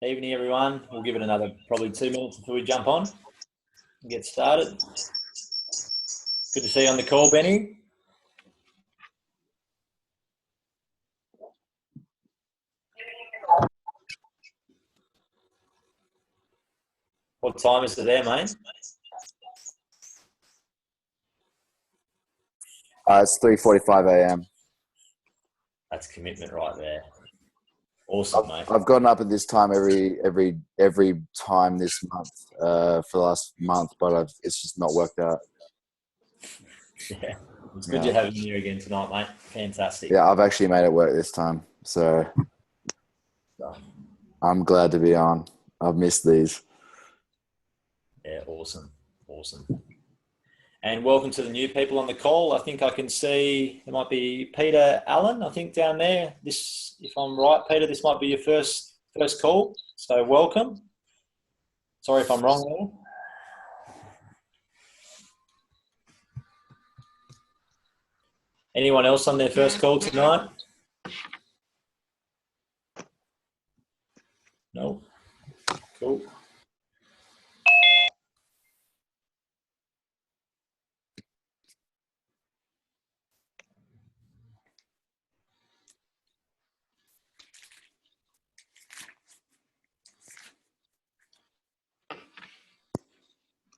Evening, everyone. We'll give it another probably 2 minutes before we jump on and get started. Good to see you on the call, Benny. What time is it there, mate? It's 3:45 a.m. That's commitment right there. Awesome, mate. I've gotten up at this time every time this month for the last month, but it's just not worked out. Yeah, it's good you having you here again tonight, mate. Fantastic. Yeah, I've actually made it work this time, so I'm glad to be on. I've missed these. Yeah, awesome. And welcome to the new people on the call. I think I can see there might be Peter Allen, I think, down there. This, if I'm right, Peter, this might be your first call. So welcome. Sorry if I'm wrong there. Anyone else on their first call tonight? No? Cool.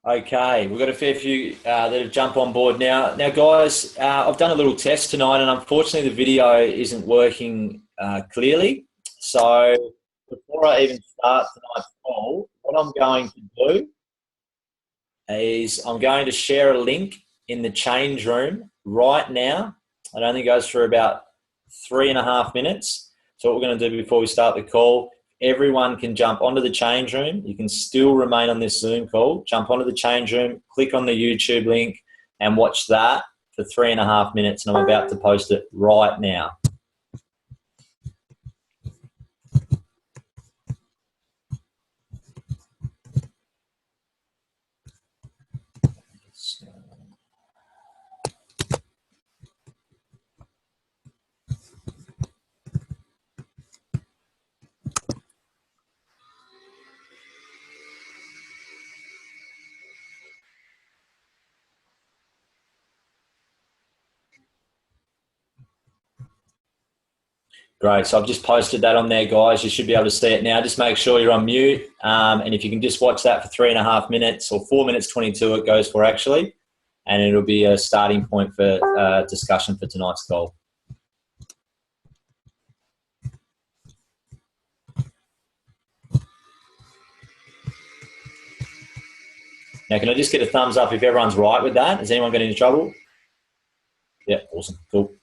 Okay, we've got a fair few that have jumped on board now. Now, guys, I've done a little test tonight, and unfortunately the video isn't working clearly. So before I even start tonight's call, what I'm going to do is I'm going to share a link in the change room right now. It only goes for about 3.5 minutes. So what we're going to do before we start the call, everyone can jump onto the change room. You can still remain on this Zoom call. Jump onto the change room, click on the YouTube link and watch that for 3.5 minutes. And I'm about to post it right now. Great. So I've just posted that on there, guys. You should be able to see it now. Just make sure you're on mute. And if you can just watch that for 3.5 minutes or 4 minutes 22, it goes for actually. And it'll be a starting point for discussion for tonight's call. Now, can I just get a thumbs up if everyone's right with that? Has anyone got any trouble? Yeah, awesome. Cool.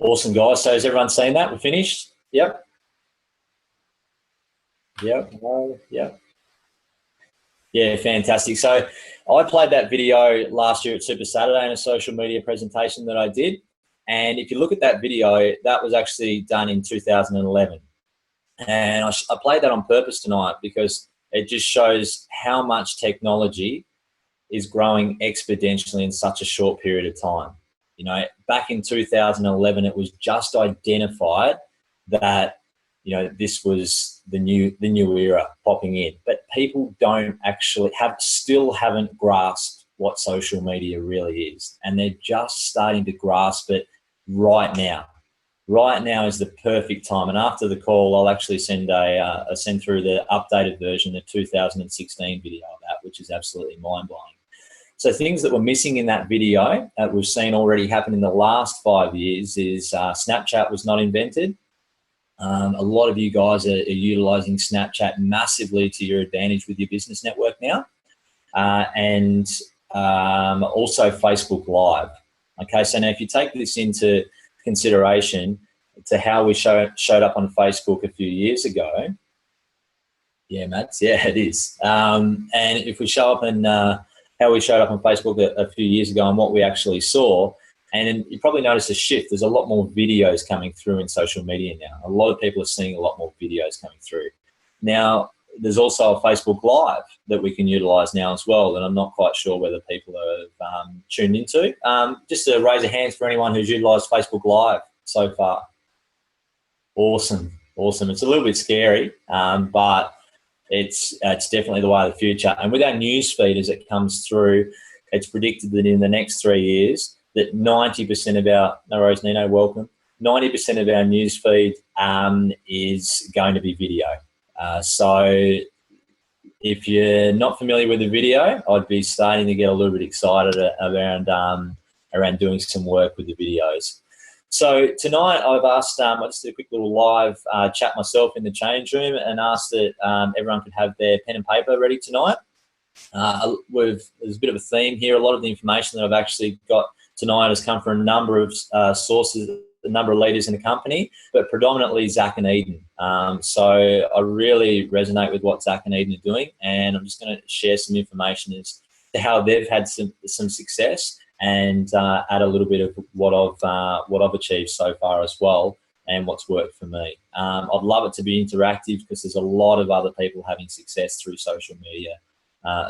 Awesome, guys. So has everyone seen that? We're finished? Yep. Yep. Yep. Yeah, fantastic. So I played that video last year at Super Saturday in a social media presentation that I did. And if you look at that video, that was actually done in 2011. And I played that on purpose tonight because it just shows how much technology is growing exponentially in such a short period of time. You know, back in 2011, it was just identified that, you know, this was the new era popping in, but people don't actually still haven't grasped what social media really is, and they're just starting to grasp it right now. Right now is the perfect time, and after the call, I'll actually send through the updated version, the 2016 video of that, which is absolutely mind-blowing. So things that were missing in that video that we've seen already happen in the last 5 years is Snapchat was not invented. A lot of you guys are utilizing Snapchat massively to your advantage with your business network now. And also Facebook Live. Okay, so now if you take this into consideration to how we showed up on Facebook a few years ago, yeah, Matt, yeah, it is. And if we show up in how we showed up on Facebook a few years ago and what we actually saw, and you probably noticed a shift. There's a lot more videos coming through in social media now. A lot of people are seeing a lot more videos coming through. Now, there's also a Facebook Live that we can utilize now as well, that I'm not quite sure whether people have tuned into. Just to raise a hand for anyone who's utilized Facebook Live so far. Awesome, awesome. It's a little bit scary, but it's definitely the way of the future. And with our news feed as it comes through, it's predicted that in the next 3 years, that 90% of our, no worries, Nino, welcome, 90% of our news feed is going to be video. So if you're not familiar with the video, I'd be starting to get a little bit excited around doing some work with the videos. So tonight I've asked, I just did a quick little live chat myself in the change room and asked that everyone could have their pen and paper ready tonight. There's a bit of a theme here. A lot of the information that I've actually got tonight has come from a number of sources, a number of leaders in the company, but predominantly Zach and Eden. So I really resonate with what Zach and Eden are doing, and I'm just going to share some information as to how they've had some success and add a little bit of what I've achieved so far as well and what's worked for me. I'd love it to be interactive because there's a lot of other people having success through social media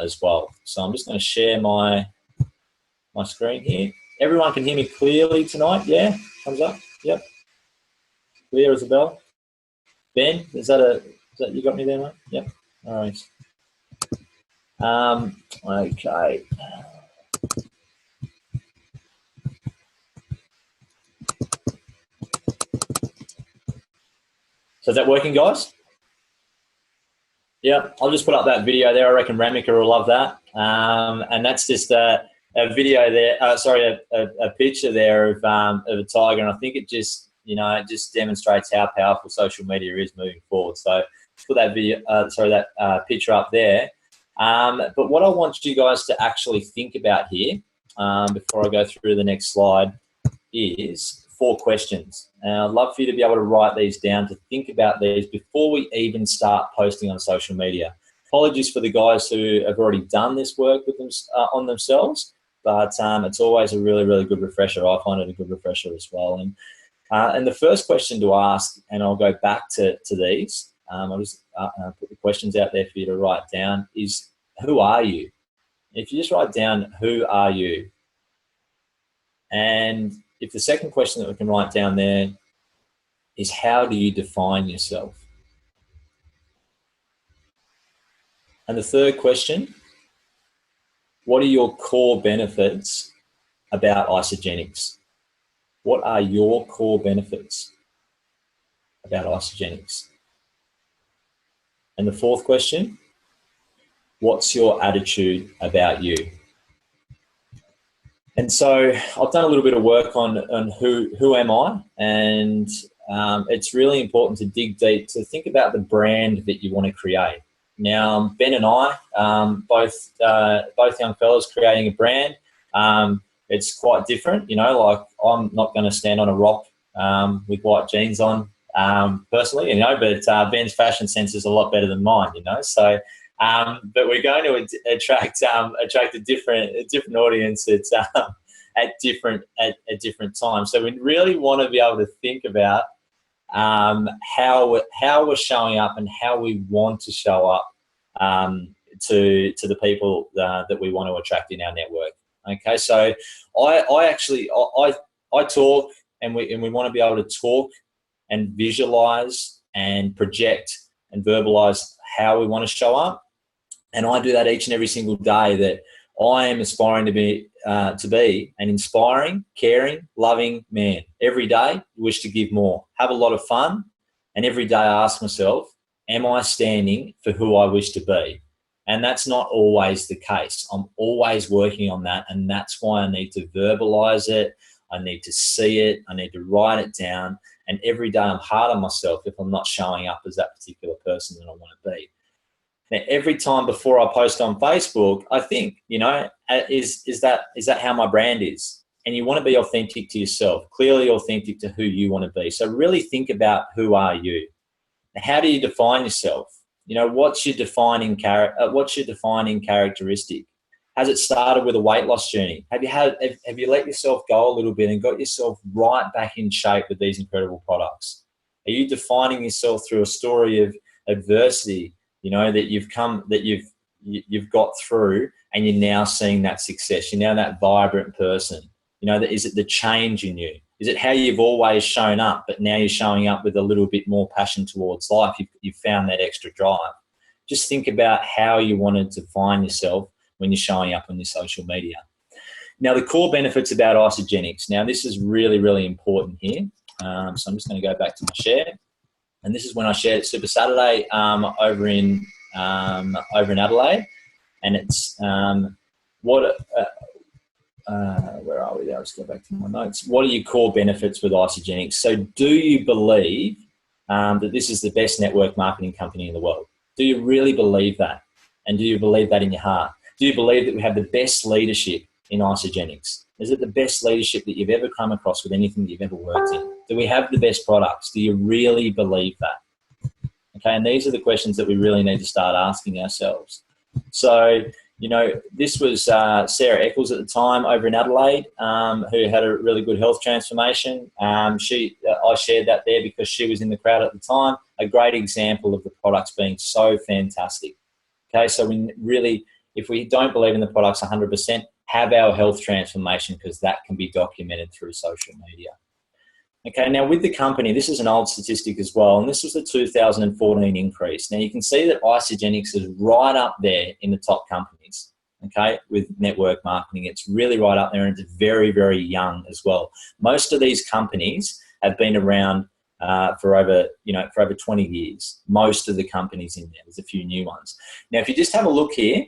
as well. So I'm just going to share my screen here. Everyone can hear me clearly tonight? Yeah? Thumbs up? Yep. Clear as a bell. Ben, is that you got me there, mate? Yep. All right. Okay. So is that working, guys? Yeah, I'll just put up that video there. I reckon Ramika will love that. And that's just a video there, a picture there of a tiger, and I think it just demonstrates how powerful social media is moving forward. So put that video, that picture up there. But what I want you guys to actually think about here, before I go through the next slide, is 4 questions. And I'd love for you to be able to write these down, to think about these before we even start posting on social media. Apologies for the guys who have already done this work with them on themselves, but it's always a really, really good refresher. I find it a good refresher as well. And the first question to ask, and I'll go back to these, I'll just put the questions out there for you to write down, is who are you? If you just write down, who are you? And if the second question that we can write down there is, how do you define yourself? And the third question, what are your core benefits about Isagenix? What are your core benefits about Isagenix? And the fourth question, what's your attitude about you? And so I've done a little bit of work on who am I, and it's really important to dig deep, to think about the brand that you want to create. Now, Ben and I, both young fellas creating a brand, it's quite different. You know, like I'm not going to stand on a rock with white jeans on, personally, you know, but Ben's fashion sense is a lot better than mine, you know. So, but we're going to attract a different audience at different times. So we really want to be able to think about how we're showing up and how we want to show up to the people that we want to attract in our network. Okay, so I talk, and we want to be able to talk and visualize and project and verbalize how we want to show up. And I do that each and every single day, that I am aspiring to be an inspiring, caring, loving man. Every day, wish to give more, have a lot of fun, and every day I ask myself, am I standing for who I wish to be? And that's not always the case. I'm always working on that, and that's why I need to verbalize it. I need to see it. I need to write it down. And every day I'm hard on myself if I'm not showing up as that particular person that I want to be. Now, every time before I post on Facebook, I think, you know, is that how my brand is? And you want to be authentic to yourself, clearly authentic to who you want to be. So really think about, who are you? How do you define yourself? You know, what's your defining characteristic? Has it started with a weight loss journey? Have you let yourself go a little bit and got yourself right back in shape with these incredible products? Are you defining yourself through a story of adversity, you know, that you've got through, and you're now seeing that success? You're now that vibrant person. You know, is it the change in you? Is it how you've always shown up, but now you're showing up with a little bit more passion towards life? You've found that extra drive. Just think about how you want to define yourself when you're showing up on your social media. Now, the core benefits about Isagenix. Now, this is really, really important here. So I'm just going to go back to my share. And this is when I shared at Super Saturday over in Adelaide. And it's where are we there? Let's go back to my notes. What are your core benefits with Isagenix? So do you believe that this is the best network marketing company in the world? Do you really believe that? And do you believe that in your heart? Do you believe that we have the best leadership in Isagenix? Is it the best leadership that you've ever come across with anything that you've ever worked in? Do we have the best products? Do you really believe that? Okay, and these are the questions that we really need to start asking ourselves. So, you know, this was Sarah Eccles at the time over in Adelaide, who had a really good health transformation. I shared that there because she was in the crowd at the time. A great example of the products being so fantastic. Okay, so we really, if we don't believe in the products 100%, have our health transformation, because that can be documented through social media. Okay, now with the company, this is an old statistic as well, and this was the 2014 increase. Now you can see that Isagenix is right up there in the top companies, okay, with network marketing. It's really right up there, and it's very, very young as well. Most of these companies have been around for over 20 years. Most of the companies in there. There's a few new ones. Now, if you just have a look here,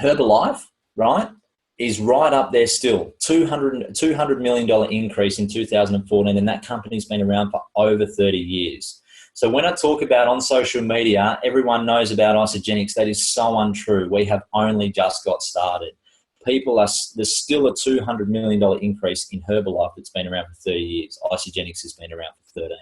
Herbalife, right, is right up there still. $200 million increase in 2014, and that company's been around for over 30 years. So when I talk about on social media, everyone knows about Isagenix, that is so untrue. We have only just got started. There's still a $200 million increase in Herbalife that's been around for 30 years. Isagenix has been around for 13.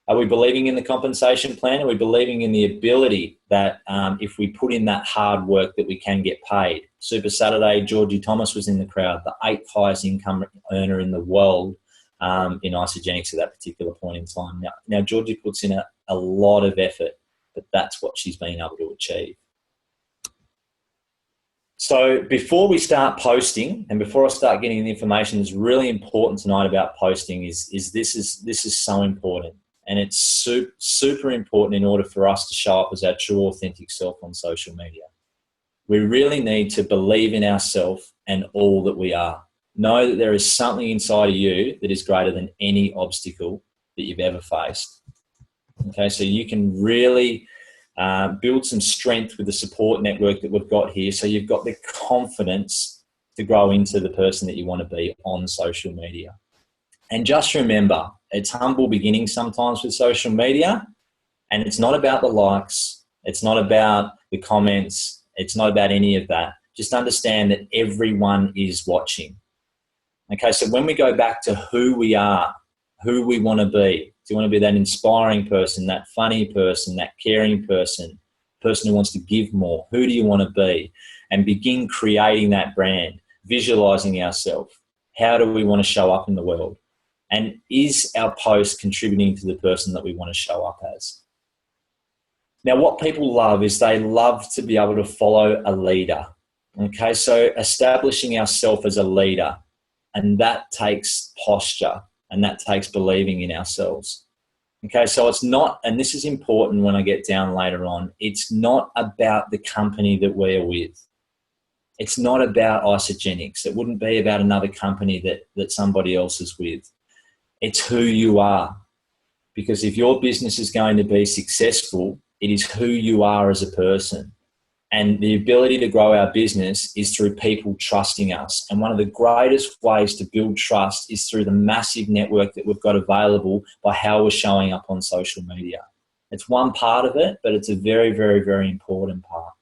Are we believing in the compensation plan? Are we believing in the ability that if we put in that hard work that we can get paid? Super Saturday, Georgie Thomas was in the crowd, the 8th highest income earner in the world in Isagenix at that particular point in time. Now Georgie puts in a lot of effort, but that's what she's been able to achieve. So before we start posting, and before I start getting the information that's really important tonight about posting, is this is so important. And it's super important in order for us to show up as our true, authentic self on social media. We really need to believe in ourselves and all that we are. Know that there is something inside of you that is greater than any obstacle that you've ever faced. Okay, so you can really build some strength with the support network that we've got here, so you've got the confidence to grow into the person that you want to be on social media. And just remember, it's humble beginnings sometimes with social media, and it's not about the likes, it's not about the comments, it's not about any of that. Just understand that everyone is watching. Okay, so when we go back to who we are, who we want to be. Do you want to be that inspiring person, that funny person, that caring person who wants to give more? Who do you want to be? And begin creating that brand, visualizing ourselves. How do we want to show up in the world? And is our post contributing to the person that we want to show up as? Now, what people love is they love to be able to follow a leader. Okay, so establishing ourselves as a leader, and that takes posture and that takes believing in ourselves. Okay, so it's not, and this is important when I get down later on, it's not about the company that we're with. It's not about Isagenix. It wouldn't be about another company that somebody else is with. It's who you are. Because if your business is going to be successful, it is who you are as a person. And the ability to grow our business is through people trusting us. And one of the greatest ways to build trust is through the massive network that we've got available by how we're showing up on social media. It's one part of it, but it's a very, very, very important part.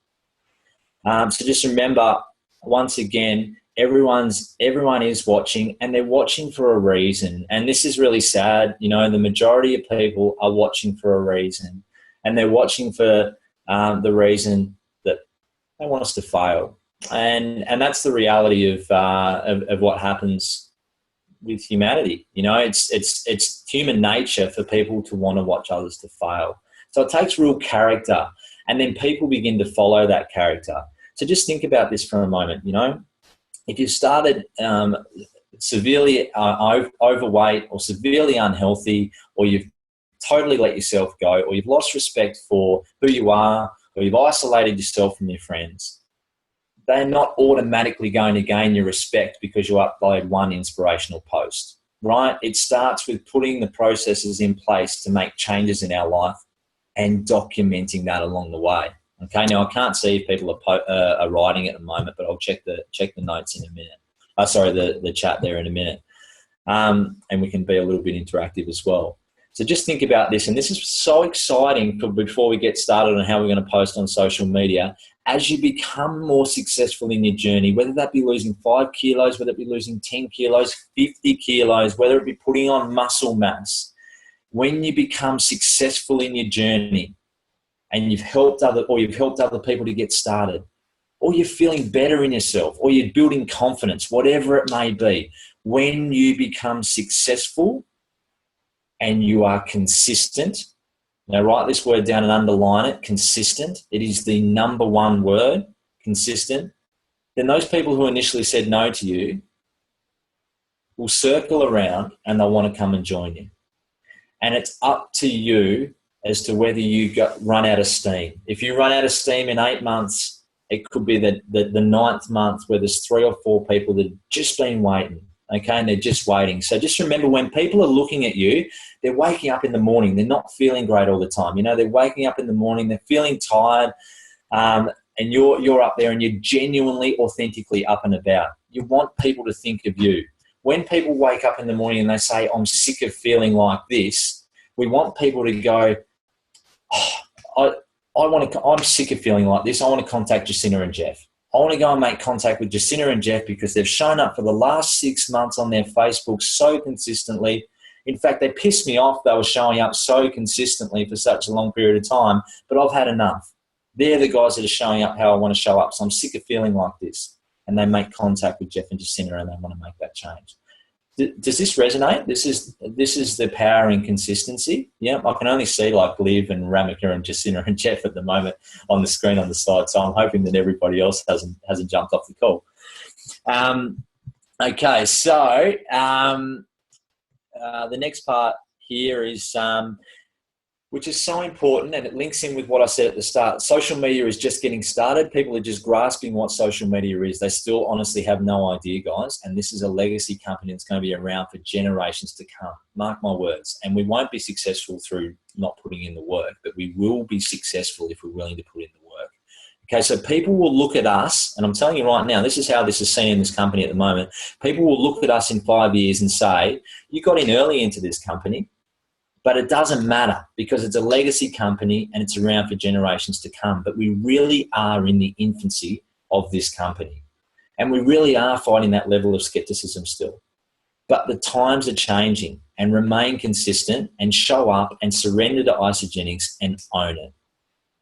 So just remember, once again, everyone is watching, and they're watching for a reason. And this is really sad. You know, the majority of people are watching for a reason, and they're watching for the reason that they want us to fail. And that's the reality of what happens with humanity. You know, it's human nature for people to want to watch others to fail. So it takes real character, and then people begin to follow that character. So just think about this for a moment. You know, if you started severely overweight or severely unhealthy, or you've totally let yourself go, or you've lost respect for who you are, or you've isolated yourself from your friends, they're not automatically going to gain your respect because you upload one inspirational post, right? It starts with putting the processes in place to make changes in our life and documenting that along the way. Okay, now I can't see if people are writing at the moment, but I'll check the notes in a minute. The chat there in a minute. And we can be a little bit interactive as well. So just think about this, and this is so exciting before we get started on how we're going to post on social media. As you become more successful in your journey, whether that be losing 5 kilos, whether it be losing 10 kilos, 50 kilos, whether it be putting on muscle mass, when you become successful in your journey, and you've helped other people to get started, or you're feeling better in yourself, or you're building confidence, whatever it may be, when you become successful and you are consistent, now write this word down and underline it, consistent. It is the number one word, consistent. Then those people who initially said no to you will circle around and they'll want to come and join you. And it's up to you as to whether you run out of steam. If you run out of steam in 8 months, it could be the 9th month where there's 3 or 4 people that have just been waiting, okay, and they're just waiting. So just remember, when people are looking at you, they're waking up in the morning. They're not feeling great all the time. You know, they're waking up in the morning, they're feeling tired, and you're up there and you're genuinely, authentically up and about. You want people to think of you. When people wake up in the morning and they say, I'm sick of feeling like this, we want people to go, I'm sick of feeling like this. I want to contact Jacinta and Jeff. I want to go and make contact with Jacinta and Jeff because they've shown up for the last 6 months on their Facebook so consistently. In fact, they pissed me off. They were showing up so consistently for such a long period of time, but I've had enough. They're the guys that are showing up how I want to show up. So I'm sick of feeling like this. And they make contact with Jeff and Jacinta and they want to make that change. Does this resonate? This is the power in consistency. Yeah, I can only see like Liv and Ramika and Jacinta and Jeff at the moment on the screen on the side. So I'm hoping that everybody else hasn't jumped off the call. Okay, so the next part here is which is so important, and it links in with what I said at the start. Social media is just getting started. People are just grasping what social media is. They still honestly have no idea, guys, and this is a legacy company that's going to be around for generations to come. Mark my words. And we won't be successful through not putting in the work, but we will be successful if we're willing to put in the work. Okay, so people will look at us, and I'm telling you right now, this is how this is seen in this company at the moment. People will look at us in 5 years and say, you got in early into this company, but it doesn't matter because it's a legacy company and it's around for generations to come. But we really are in the infancy of this company. And we really are fighting that level of skepticism still. But the times are changing and remain consistent and show up and surrender to Isagenix and own it.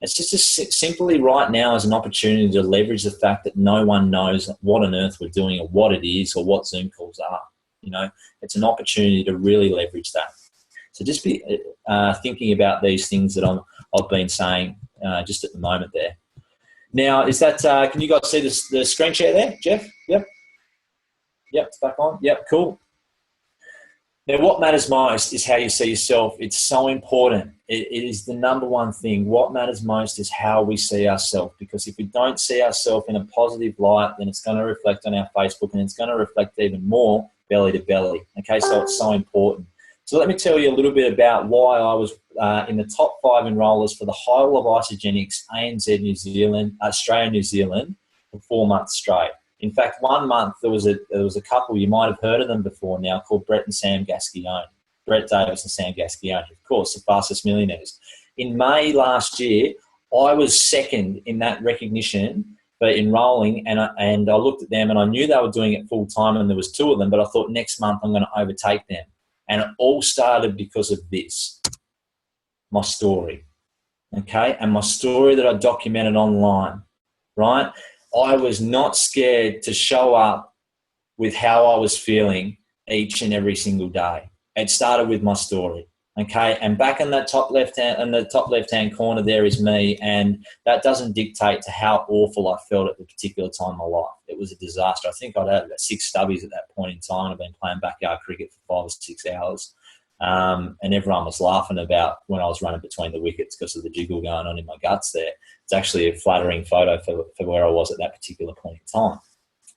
It's just simply right now as an opportunity to leverage the fact that no one knows what on earth we're doing or what it is or what Zoom calls are. You know, it's an opportunity to really leverage that. So just be thinking about these things that I've been saying just at the moment there. Now, is that, can you guys see the screen share there, Jeff? Yep. Yep, it's back on. Yep, cool. Now, what matters most is how you see yourself. It's so important. It is the number one thing. What matters most is how we see ourselves, because if we don't see ourselves in a positive light, then it's going to reflect on our Facebook, and it's going to reflect even more belly to belly. Okay, so it's so important. So let me tell you a little bit about why I was in the top 5 enrollers for the whole of Isagenix, ANZ, New Zealand, Australia, New Zealand, for 4 months straight. In fact, 1 month there was a couple, you might have heard of them before now, called Brett and Sam Gascione. Brett Davis and Sam Gascione, of course, the fastest millionaires. In May last year, I was second in that recognition for enrolling, and I looked at them and I knew they were doing it full time, and there was 2 of them, but I thought next month I'm going to overtake them. And it all started because of this, my story, okay? And my story that I documented online, right? I was not scared to show up with how I was feeling each and every single day. It started with my story, okay? And back in that top left-hand corner there is me, and that doesn't dictate to how awful I felt at the particular time in my life. It was a disaster. I think I'd had about 6 stubbies at that point in time. I've been playing backyard cricket for 5 or 6 hours. And everyone was laughing about when I was running between the wickets because of the jiggle going on in my guts there. It's actually a flattering photo for where I was at that particular point in time.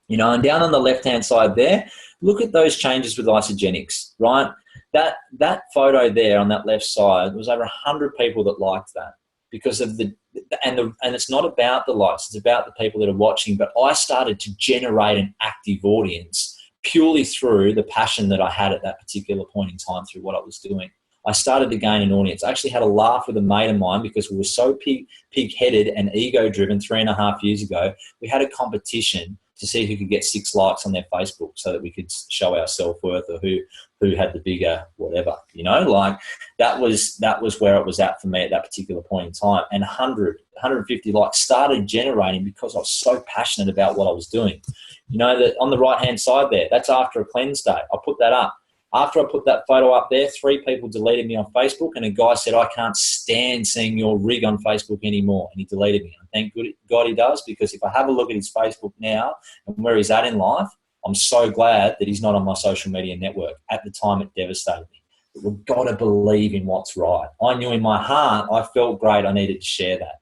You know, and down on the left-hand side there, look at those changes with Isagenix, right? That photo there on that left side, there was over 100 people that liked that because of and it's not about the likes, it's about the people that are watching. But I started to generate an active audience purely through the passion that I had at that particular point in time through what I was doing. I started to gain an audience. I actually had a laugh with a mate of mine because we were so pig-headed and ego-driven 3.5 years ago. We had a competition to see who could get 6 likes on their Facebook so that we could show our self-worth, or who had the bigger whatever, you know, like that was where it was at for me at that particular point in time. And 150 likes started generating because I was so passionate about what I was doing. You know, that on the right-hand side there, that's after a cleanse day. I put that up. After I put that photo up there, 3 people deleted me on Facebook, and a guy said, I can't stand seeing your rig on Facebook anymore, and he deleted me. And thank God he does, because if I have a look at his Facebook now and where he's at in life, I'm so glad that he's not on my social media network. At the time, it devastated me. But we've got to believe in what's right. I knew in my heart, I felt great, I needed to share that,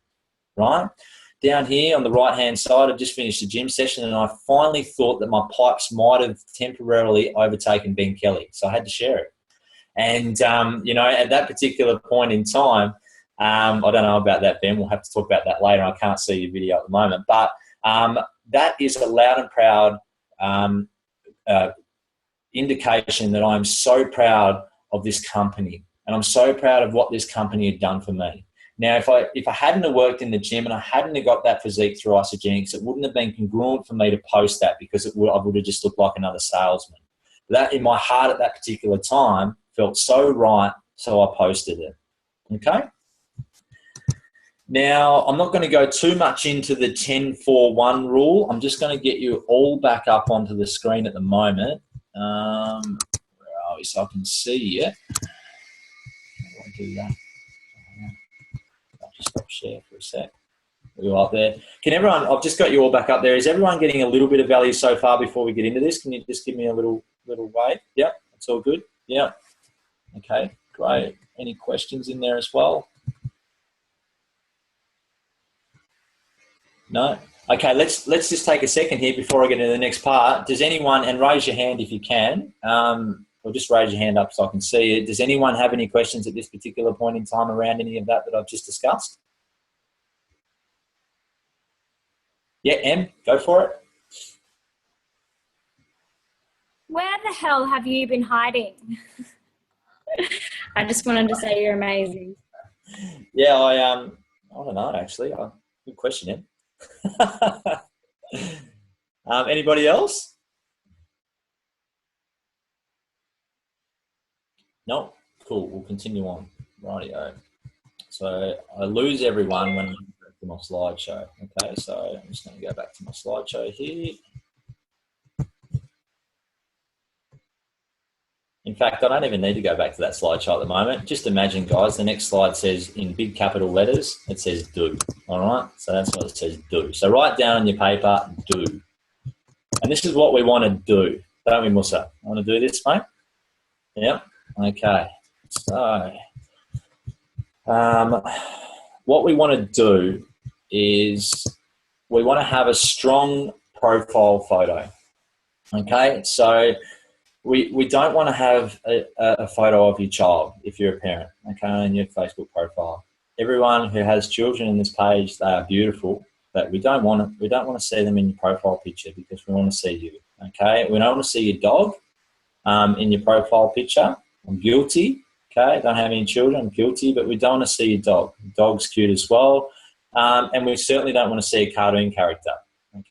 right? Down here on the right-hand side, I've just finished a gym session, and I finally thought that my pipes might have temporarily overtaken Ben Kelly, so I had to share it. And, you know, at that particular point in time, I don't know about that, Ben. We'll have to talk about that later. I can't see your video at the moment. But that is a loud and proud indication that I'm so proud of this company, and I'm so proud of what this company had done for me. Now, if I hadn't have worked in the gym and I hadn't have got that physique through Isagenix, it wouldn't have been congruent for me to post that, because I would have just looked like another salesman. That, in my heart at that particular time, felt so right, so I posted it. Okay? Now, I'm not going to go too much into the 10-4-1 rule. I'm just going to get you all back up onto the screen at the moment. Where are we? So I can see it. How do I do that? I'll just stop share for a sec. We're up there. Can everyone, I've just got you all back up there. Is everyone getting a little bit of value so far before we get into this? Can you just give me a little wave? Yeah, that's all good. Yeah. Okay, great. Any questions in there as well? No? Okay, let's just take a second here before I get into the next part. Does anyone, and raise your hand if you can, or just raise your hand up so I can see it. Does anyone have any questions at this particular point in time around any of that I've just discussed? Yeah, Em, go for it. Where the hell have you been hiding? I just wanted to say you're amazing. Yeah, I don't know actually. Good question, Em. Anybody else? No? Cool, we'll continue on. Rightio. So I lose everyone when I go back to my slideshow. Okay, so I'm just going to go back to my slideshow here. In fact, I don't even need to go back to that slideshow at the moment. Just imagine, guys, the next slide says in big capital letters, it says do. All right, so that's what it says, do. So write down on your paper, do. And this is what we want to do, don't we, Musa? Want to do this, mate? Yep. Okay. So what we want to do is we want to have a strong profile photo. Okay, so we don't want to have a photo of your child if you're a parent, okay, on your Facebook profile. Everyone who has children in this page, they are beautiful, but we don't want to see them in your profile picture because we want to see you, okay? We don't want to see your dog in your profile picture. I'm guilty, okay? Don't have any children, I'm guilty, but we don't want to see your dog. The dog's cute as well. And we certainly don't want to see a cartoon character.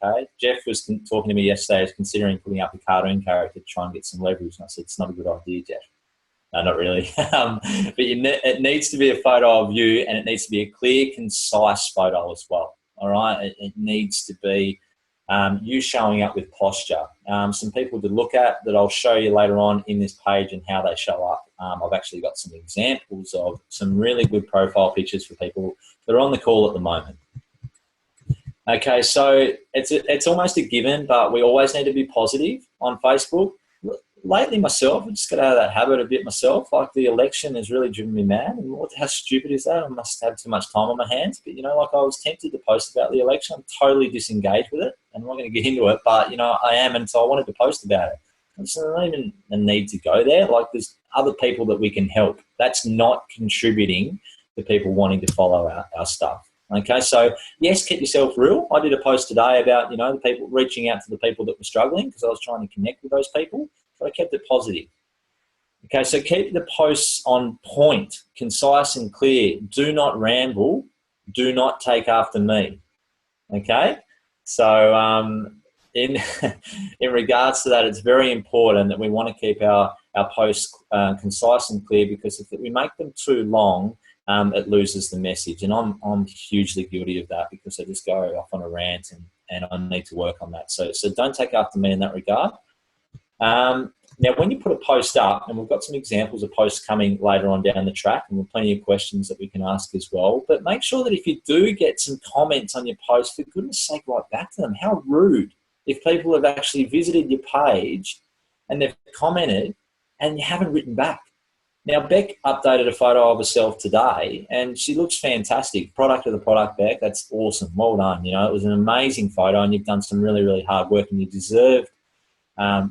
Okay, Jeff was talking to me yesterday. I was considering putting up a cartoon character to try and get some leverage. And I said, it's not a good idea, Jeff. No, not really. But it needs to be a photo of you, and it needs to be a clear, concise photo as well. All right, it needs to be you showing up with posture. Some people to look at that I'll show you later on in this page and how they show up. I've actually got some examples of some really good profile pictures for people that are on the call at the moment. Okay, so it's almost a given, but we always need to be positive on Facebook. Lately myself, I just got out of that habit a bit myself. Like the election has really driven me mad. And how stupid is that? I must have too much time on my hands. But, you know, like I was tempted to post about the election. I'm totally disengaged with it. And I'm not going to get into it, but, you know, I am. And so I wanted to post about it. There's not even a need to go there. Like there's other people that we can help. That's not contributing to people wanting to follow our stuff. Okay, so yes, keep yourself real. I did a post today about, you know, the people reaching out to the people that were struggling because I was trying to connect with those people, but I kept it positive. Okay, so keep the posts on point, concise and clear. Do not ramble. Do not take after me. Okay, so in regards to that, it's very important that we want to keep our posts concise and clear because if we make them too long, it loses the message. And I'm hugely guilty of that because I just go off on a rant and I need to work on that. So don't take after me in that regard. Now, when you put a post up, and we've got some examples of posts coming later on down the track, and we've plenty of questions that we can ask as well, but make sure that if you do get some comments on your post, for goodness sake, write back to them. How rude if people have actually visited your page and they've commented and you haven't written back. Now, Beck updated a photo of herself today, and she looks fantastic. Product of the product, Beck. That's awesome. Well done. You know, it was an amazing photo, and you've done some really, really hard work, and you deserved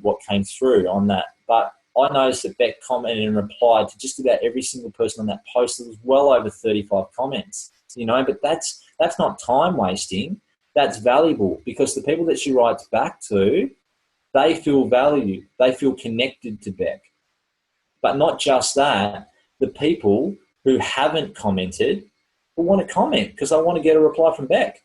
what came through on that. But I noticed that Beck commented and replied to just about every single person on that post. There was well over 35 comments. You know, but that's not time wasting. That's valuable because the people that she writes back to, they feel valued. They feel connected to Beck. But not just that, the people who haven't commented will want to comment because they want to get a reply from Beck.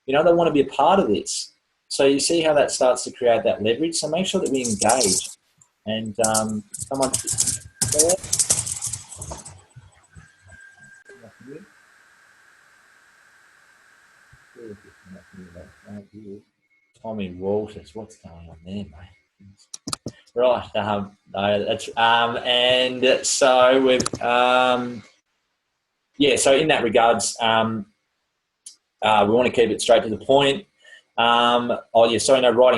You know, they want to be a part of this. So you see how that starts to create that leverage. So make sure that we engage. And someone... Tommy Walters, what's going on there, mate? Right, and so we've, so in that regards, we want to keep it straight to the point. Writing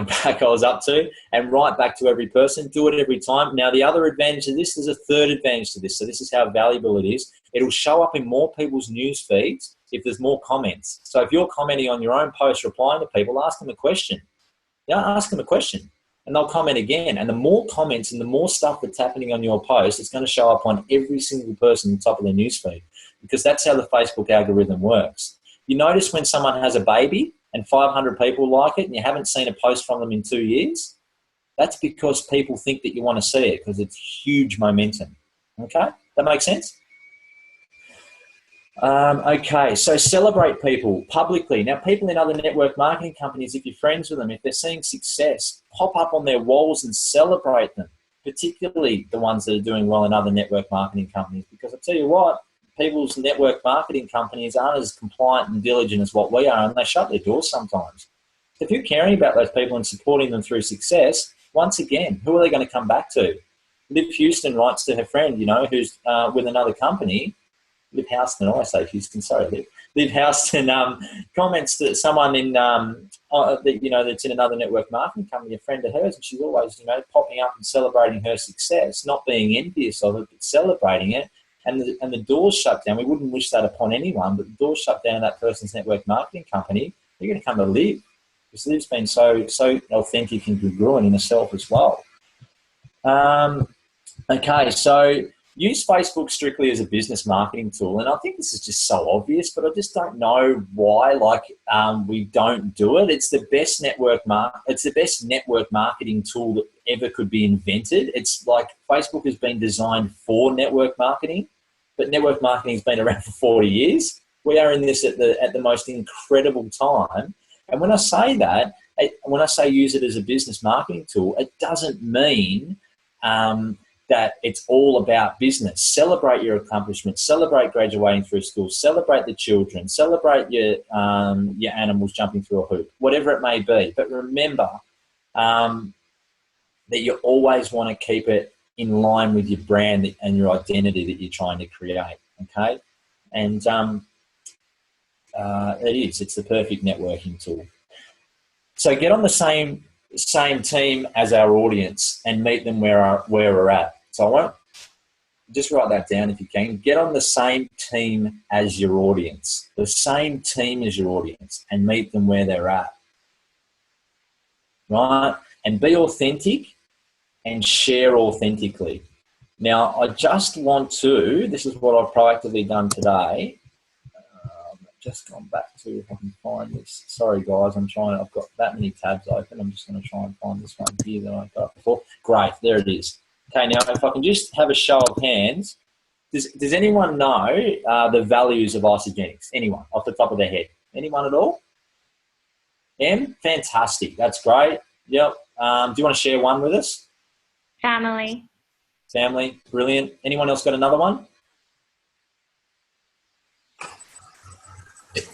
back I was up to, and write back to every person, do it every time. Now, the other advantage to this, there's a third advantage to this, so this is how valuable it is. It'll show up in more people's news feeds if there's more comments. So if you're commenting on your own post, replying to people, ask them a question. Ask them a question. And they'll comment again. And the more comments and the more stuff that's happening on your post, it's going to show up on every single person on top of their newsfeed because that's how the Facebook algorithm works. You notice when someone has a baby and 500 people like it and you haven't seen a post from them in 2 years, that's because people think that you want to see it because it's huge momentum. Okay? That makes sense? Okay, so celebrate people publicly. Now, people in other network marketing companies, if you're friends with them, if they're seeing success, pop up on their walls and celebrate them. particularly the ones that are doing well in other network marketing companies. Because I tell you what, people's network marketing companies aren't as compliant and diligent as what we are, and they shut their doors sometimes. If you're caring about those people and supporting them through success, once again, who are they going to come back to? Liv Houston writes to her friend, who's with another company. Liv Houston, I say Houston, sorry, Liv. Liv Houston comments to someone in that's in another network marketing company, a friend of hers, and she's always popping up and celebrating her success, not being envious of it, but celebrating it. And the doors shut down. We wouldn't wish that upon anyone, but the doors shut down in that person's network marketing company. You're going to come to Liv, because Liv's been so authentic and congruent in herself as well. Okay, so use Facebook strictly as a business marketing tool, and I think this is just so obvious, but I just don't know why. We don't do it. It's the best network marketing tool that ever could be invented. It's like Facebook has been designed for network marketing, but network marketing has been around for 40 years. We are in this at the most incredible time, and when I say that, when I say use it as a business marketing tool, it doesn't mean that it's all about business. Celebrate your accomplishments, celebrate graduating through school, celebrate the children, celebrate your animals jumping through a hoop, whatever it may be. But remember that you always want to keep it in line with your brand and your identity that you're trying to create, okay? And it's the perfect networking tool. So get on the same team as our audience and meet them where we're at. So I won't just write that down if you can. Get on the same team as your audience, and meet them where they're at, right? And be authentic and share authentically. Now, I just want to, this is what I've proactively done today. Just gone back to, if I can find this. Sorry guys, I've got that many tabs open. I'm just going to try and find this one here that I got before. Great, there it is. Okay, now if I can just have a show of hands, does anyone know the values of Isagenix? Anyone off the top of their head? Anyone at all? Em? Fantastic, that's great. Yep. Do you want to share one with us? Family. Family, brilliant. Anyone else got another one?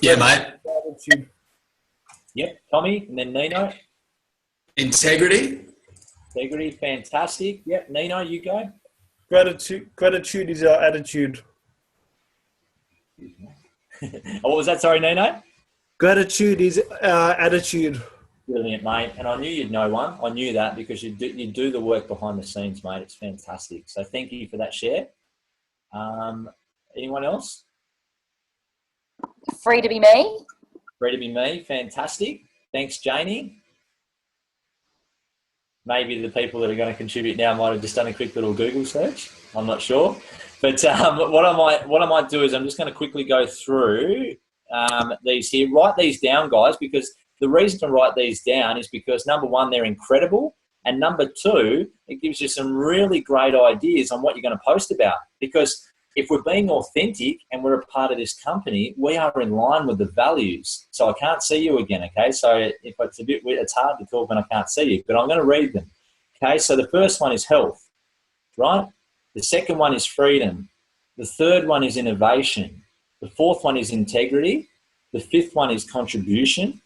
Yeah, mate. Yep, Tommy, and then Nino. Integrity. Integrity, fantastic. Yep, Nino, you go. Gratitude is our attitude. What was that? Sorry, Nino? Gratitude is our attitude. Brilliant, mate. And I knew you'd know one. I knew that because you do the work behind the scenes, mate. It's fantastic. So thank you for that share. Anyone else? Free to be me. Free to be me. Fantastic. Thanks, Janie. Maybe the people that are going to contribute now might have just done a quick little Google search. I'm not sure. But what I might do is I'm just going to quickly go through these here. Write these down, guys, because the reason to write these down is because, number one, they're incredible. And number two, it gives you some really great ideas on what you're going to post about. Because if we're being authentic and we're a part of this company, we are in line with the values. So I can't see you again, okay? So if it's a bit weird, it's hard to talk when I can't see you, but I'm going to read them, okay? So the first one is health, right? The second one is freedom. The third one is innovation. The fourth one is integrity. The fifth one is contribution.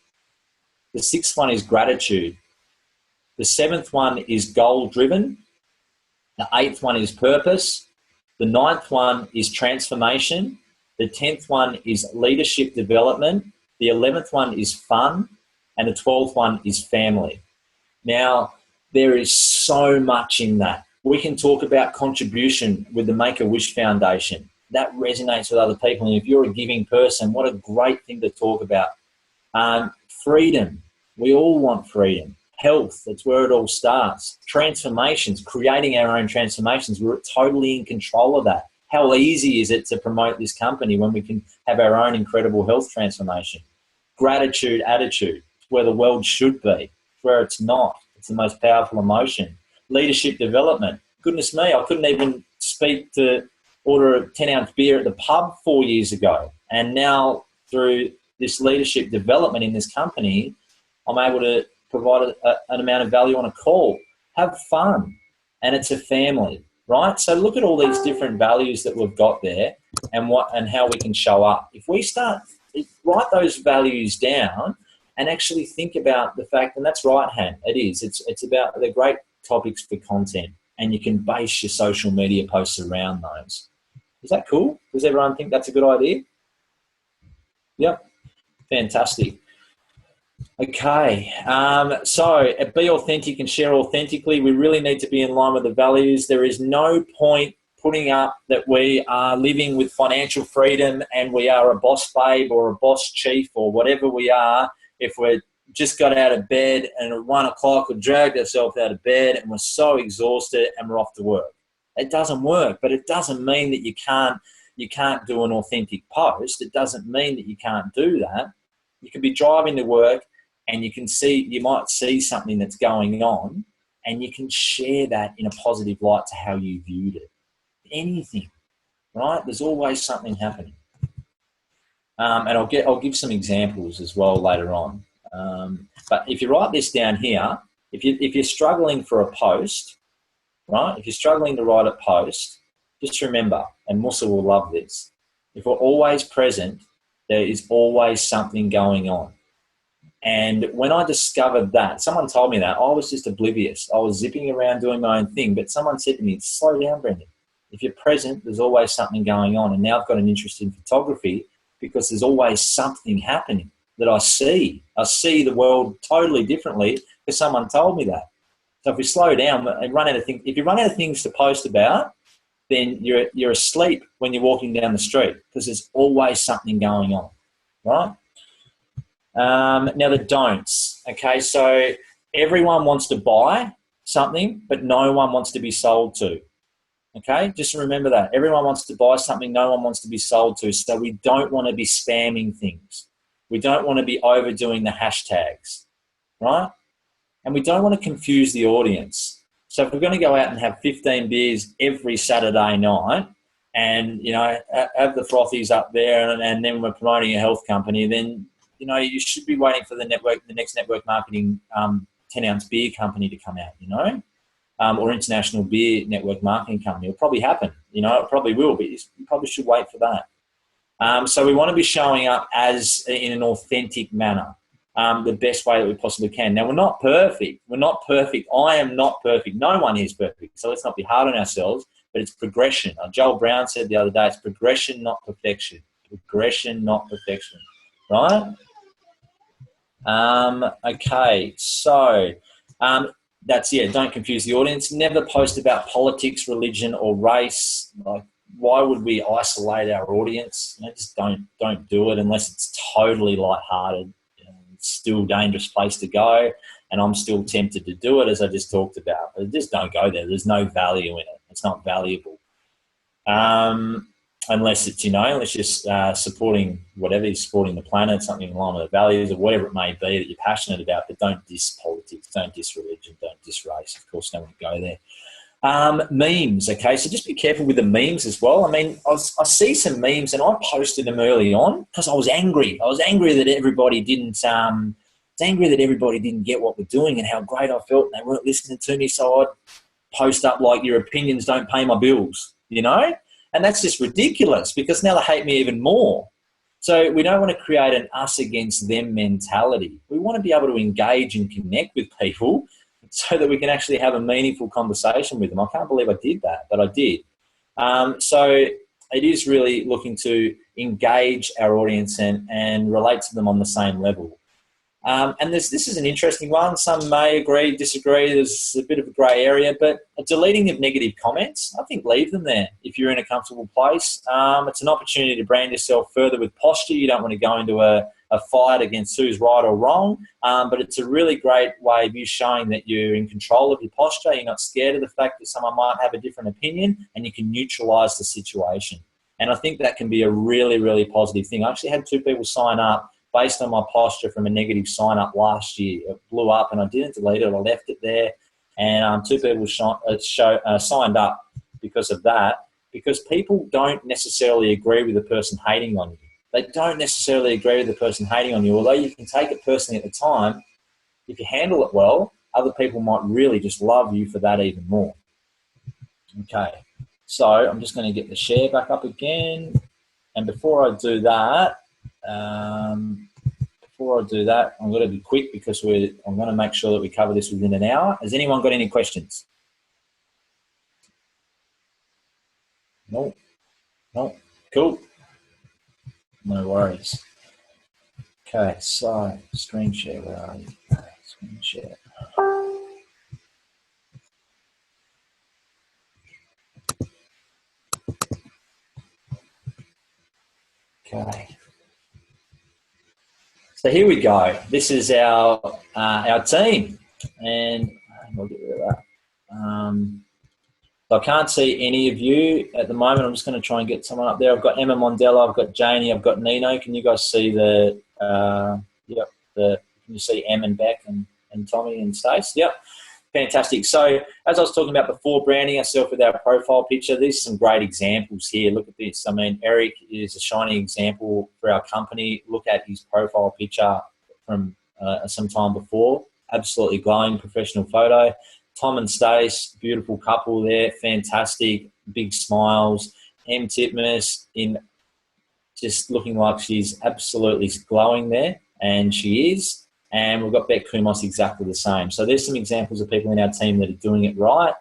The sixth one is gratitude. The seventh one is goal-driven. The eighth one is purpose. The ninth one is transformation. The 10th one is leadership development. The 11th one is fun. And the 12th one is family. Now, there is so much in that. We can talk about contribution with the Make-A-Wish Foundation. That resonates with other people. And if you're a giving person, what a great thing to talk about. Freedom. We all want freedom. Health, that's where it all starts. Transformations, creating our own transformations. We're totally in control of that. How easy is it to promote this company when we can have our own incredible health transformation? Gratitude, attitude, it's where the world should be. It's where it's not. It's the most powerful emotion. Leadership development. Goodness me, I couldn't even speak to order a 10-ounce beer at the pub 4 years ago. And now through this leadership development in this company, I'm able to provide an amount of value on a call. Have fun. and it's a family, right? So look at all these different values that we've got there and how we can show up. If we write those values down and actually think about the fact, and that's right, Han, it is. It's about the great topics for content, and you can base your social media posts around those. Is that cool? Does everyone think that's a good idea? Yep. Fantastic. Okay. So be authentic and share authentically. We really need to be in line with the values. There is no point putting up that we are living with financial freedom and we are a boss babe or a boss chief or whatever we are if we're just got out of bed and at 1 o'clock we dragged ourselves out of bed and we're so exhausted and we're off to work. It doesn't work, but it doesn't mean that you can't do an authentic post. It doesn't mean that you can't do that. You can be driving to work and you might see something that's going on and you can share that in a positive light to how you viewed it. Anything, right? There's always something happening. And I'll give some examples as well later on. But if you write this down here, if you're struggling for a post, right? If you're struggling to write a post, just remember, and Musa will love this, if we're always present, there is always something going on. And when I discovered that, someone told me that, I was just oblivious. I was zipping around doing my own thing, but someone said to me, slow down, Brendan. If you're present, there's always something going on. And now I've got an interest in photography because there's always something happening that I see. I see the world totally differently because someone told me that. So if we slow down and run out of things, if you run out of things to post about, then you're asleep when you're walking down the street because there's always something going on, right? Now the don'ts, okay? So everyone wants to buy something, but no one wants to be sold to, okay? Just remember that. Everyone wants to buy something, no one wants to be sold to, so we don't want to be spamming things. We don't want to be overdoing the hashtags, right? And we don't want to confuse the audience. So if we're going to go out and have 15 beers every Saturday night and, you know, have the frothies up there and then we're promoting a health company, then, you know, you should be waiting for the next network marketing 10-ounce beer company to come out, you know, or international beer network marketing company. It'll probably happen, you know, it probably will, but you probably should wait for that. So we want to be showing up in an authentic manner. The best way that we possibly can. Now, we're not perfect. We're not perfect. I am not perfect. No one is perfect. So let's not be hard on ourselves, but it's progression. Joel Brown said the other day, it's progression, not perfection. Progression, not perfection. Right? Okay. So that's, don't confuse the audience. Never post about politics, religion, or race. Like, why would we isolate our audience? You know, just don't do it unless it's totally lighthearted. Still a dangerous place to go, and I'm still tempted to do it, as I just talked about. But just don't go there. There's no value in it. It's not valuable. Unless it's, unless you're supporting whatever, you're supporting the planet, something along with the values or whatever it may be that you're passionate about, but don't diss politics, don't diss religion, don't diss race. Of course, don't go there. Memes, okay? So just be careful with the memes as well. I mean, I see some memes and I posted them early on because I was angry. I was angry that everybody didn't get what we're doing and how great I felt and they weren't listening to me. So I'd post up like, your opinions don't pay my bills, you know? And that's just ridiculous because now they hate me even more. So we don't want to create an us against them mentality. We want to be able to engage and connect with people so that we can actually have a meaningful conversation with them. I can't believe I did that, but I did. So it is really looking to engage our audience and relate to them on the same level. And this is an interesting one. Some may agree, disagree. There's a bit of a grey area, but deleting of negative comments, I think leave them there if you're in a comfortable place. It's an opportunity to brand yourself further with posture. You don't want to go into a fight against who's right or wrong, but it's a really great way of you showing that you're in control of your posture. You're not scared of the fact that someone might have a different opinion, and you can neutralise the situation. And I think that can be a really, really positive thing. I actually had 2 people sign up based on my posture from a negative sign up last year. It blew up and I didn't delete it. I left it there. And 2 people signed up because of that, because people don't necessarily agree with the person hating on you. They don't necessarily agree with the person hating on you, although you can take it personally at the time. If you handle it well, other people might really just love you for that even more. Okay, so I'm just going to get the share back up again. And before I do that, I'm going to be quick because I'm going to make sure that we cover this within an hour. Has anyone got any questions? No. No. Cool. No worries. Okay, so screen share, where are you? Screen share. Okay. So here we go. This is our team, and we'll get rid of that. So I can't see any of you at the moment. I'm just going to try and get someone up there. I've got Emma Mondella, I've got Janie, I've got Nino. Can you guys see can you see Em and Beck and Tommy and Stace? Yep. Fantastic. So as I was talking about before, branding ourselves with our profile picture, these are some great examples here. Look at this. I mean, Eric is a shining example for our company. Look at his profile picture from some time before. Absolutely glowing professional photo. Tom and Stace, beautiful couple there. Fantastic. Big smiles. Em Titmus in just looking like she's absolutely glowing there, and she is. And we've got Beck Kumos exactly the same. So there's some examples of people in our team that are doing it right.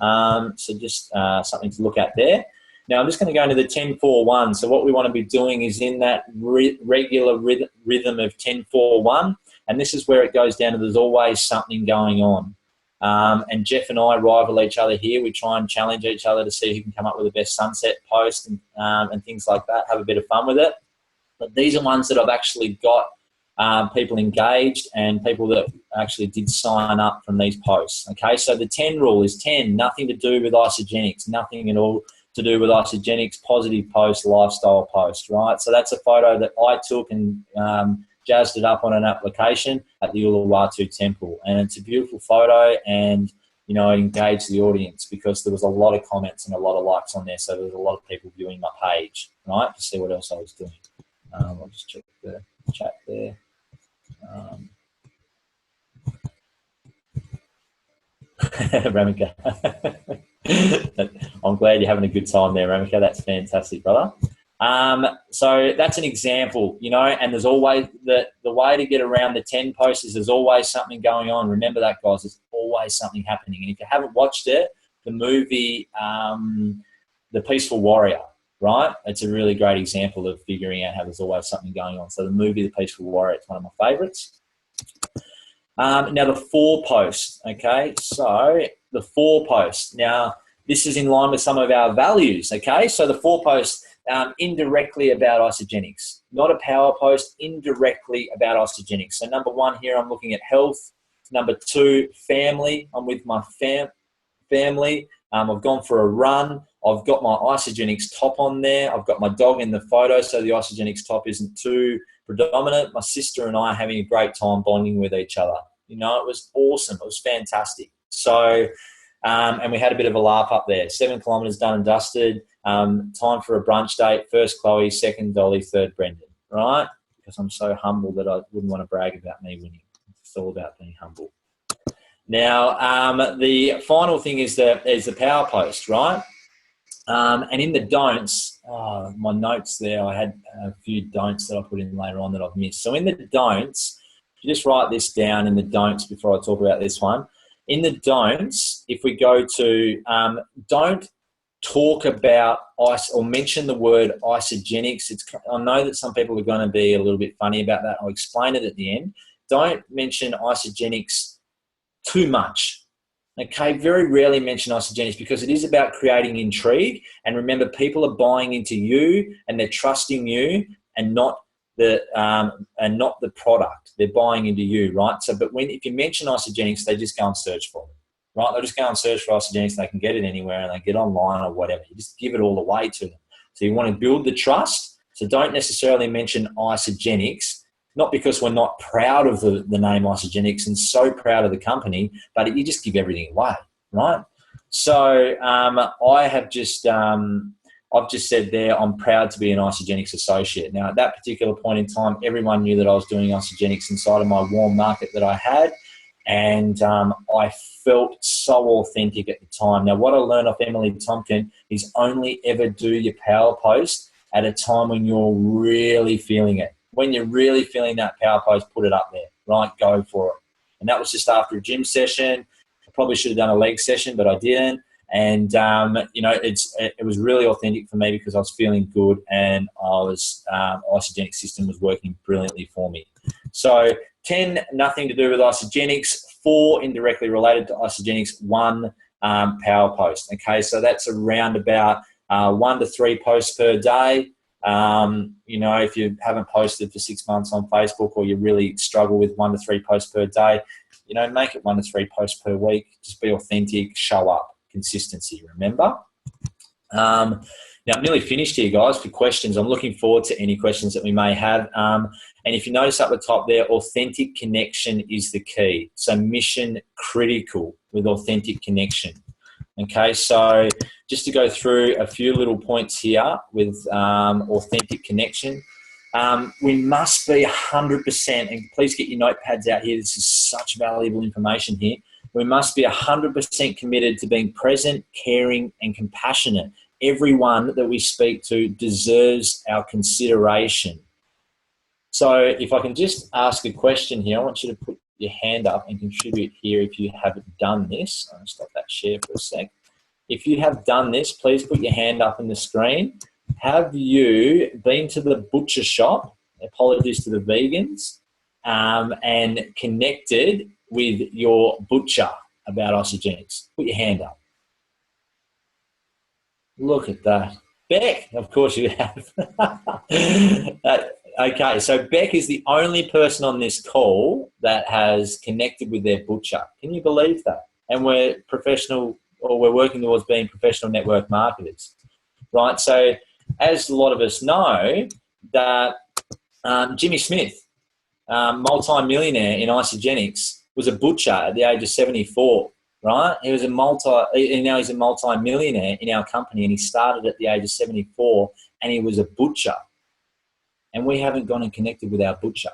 So just something to look at there. Now I'm just going to go into the 10-4-1. So what we want to be doing is in that regular rhythm of 10-4-1. And this is where it goes down to there's always something going on. And Jeff and I rival each other here. We try and challenge each other to see who can come up with the best sunset post and things like that. Have a bit of fun with it. But these are ones that I've actually got people engaged and people that actually did sign up from these posts. Okay, so the 10 rule is 10, nothing to do with Isagenix, nothing at all to do with Isagenix, positive post, lifestyle post, right? So that's a photo that I took and jazzed it up on an application at the Uluwatu Temple. And it's a beautiful photo, and you know, it engaged the audience because there was a lot of comments and a lot of likes on there. So there was a lot of people viewing my page, right, to see what else I was doing. I'll just check the chat there. Ramika. I'm glad you're having a good time there, Ramika. That's fantastic, brother. So that's an example, you know, and there's always the way to get around the 10 posts is there's always something going on. Remember that, guys. There's always something happening. And if you haven't watched it, the movie The Peaceful Warrior, right? It's a really great example of figuring out how there's always something going on. So the movie The Peaceful Warrior, it's one of my favourites. Now the 4 post, okay? So the 4 post. Now this is in line with some of our values, okay? So the 4 post indirectly about Isagenix, not a power post, indirectly about Isagenix. So number 1 here, I'm looking at health. Number 2, family. I'm with my family. I've gone for a run. I've got my Isagenix top on there. I've got my dog in the photo, so the Isagenix top isn't too predominant. My sister and I are having a great time bonding with each other. You know, it was awesome. It was fantastic. So, and we had a bit of a laugh up there. 7 kilometres done and dusted. Time for a brunch date. First Chloe, second Dolly, third Brendan. Right? Because I'm so humble that I wouldn't want to brag about me winning. It's all about being humble. Now, the final thing is the power post, right? And in the don'ts, my notes there, I had a few don'ts that I put in later on that I've missed. So in the don'ts, you just write this down in the don'ts before I talk about this one. In the don'ts, if we go to don't talk about ice or mention the word Isagenix. I know that some people are going to be a little bit funny about that. I'll explain it at the end. Don't mention Isagenix too much. Okay, very rarely mention Isagenix because it is about creating intrigue. And remember, people are buying into you and they're trusting you and not the product. They're buying into you, right? So, but if you mention Isagenix, they just go and search for it, right? They'll just go and search for Isagenix. They can get it anywhere and they get online or whatever. You just give it all away to them. So you want to build the trust. So don't necessarily mention Isagenix. Not because we're not proud of the name Isagenix and so proud of the company, but you just give everything away, right? So I've just said there, I'm proud to be an Isagenix associate. Now, at that particular point in time, everyone knew that I was doing Isagenix inside of my warm market that I had. And I felt so authentic at the time. Now, what I learned off Emily Tompkin is only ever do your power post at a time when you're really feeling it. When you're really feeling that power post, put it up there, right? Go for it. And that was just after a gym session. I probably should have done a leg session, but I didn't. And, it was really authentic for me because I was feeling good and Isagenix system was working brilliantly for me. So 10, nothing to do with Isagenix. 4, indirectly related to Isagenix. 1, power post. Okay, so that's around about 1 to 3 posts per day. If you haven't posted for 6 months on Facebook or you really struggle with 1 to 3 posts per day, make it 1 to 3 posts per week. Just be authentic, show up. Consistency, remember? Now, I'm nearly finished here, guys, for questions. I'm looking forward to any questions that we may have. And if you notice up the top there, authentic connection is the key. So mission critical with authentic connection. Okay, so just to go through a few little points here with authentic connection. We must be 100%, and please get your notepads out here. This is such valuable information here. We must be 100% committed to being present, caring, and compassionate. Everyone that we speak to deserves our consideration. So if I can just ask a question here, I want you to put your hand up and contribute here if you haven't done this. I'll stop that share for a sec. If you have done this, please put your hand up in the screen. Have you been to the butcher shop, apologies to the vegans, and connected with your butcher about Isagenix? Put your hand up. Look at that. Beck, of course you have. Okay, so Beck is the only person on this call that has connected with their butcher. Can you believe that? And we're working towards being professional network marketers, right? So as a lot of us know, that Jimmy Smith, multi-millionaire in Isagenix, was a butcher at the age of 74, right? He was now he's a multi-millionaire in our company, and he started at the age of 74, and he was a butcher. And we haven't gone and connected with our butcher.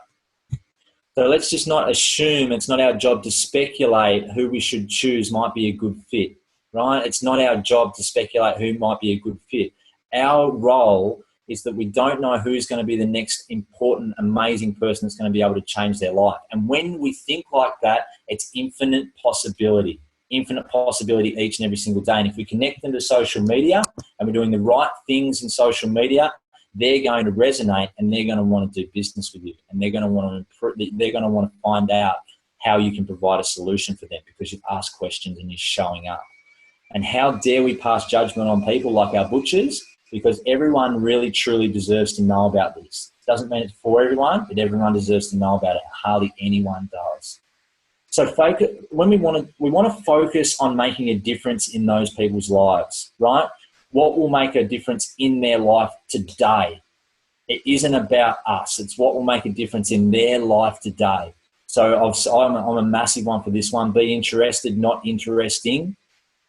So let's just not assume it's not our job to speculate who we should choose might be a good fit, right? It's not our job to speculate who might be a good fit. Our role is that we don't know who's going to be the next important, amazing person that's going to be able to change their life. And when we think like that, it's infinite possibility each and every single day. And if we connect them to social media and we're doing the right things in social media, they're going to resonate and they're going to want to do business with you. And they're going to want to find out how you can provide a solution for them because you've asked questions and you're showing up. And how dare we pass judgment on people like our butchers? Because everyone really, truly deserves to know about this. Doesn't mean it's for everyone, but everyone deserves to know about it. Hardly anyone does. So when we want to focus on making a difference in those people's lives, right? What will make a difference in their life today? It isn't about us. It's what will make a difference in their life today. So I'm a massive one for this one. Be interested, not interesting.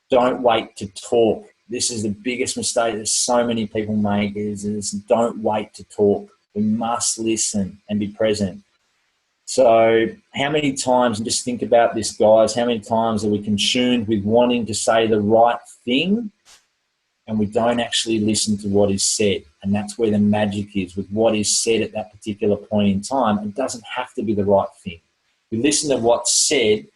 Don't wait to talk. This is the biggest mistake that so many people make is don't wait to talk. We must listen and be present. So how many times, and just think about this, guys, how many times are we consumed with wanting to say the right thing and we don't actually listen to what is said? And that's where the magic is with what is said at that particular point in time. It doesn't have to be the right thing. We listen to what's said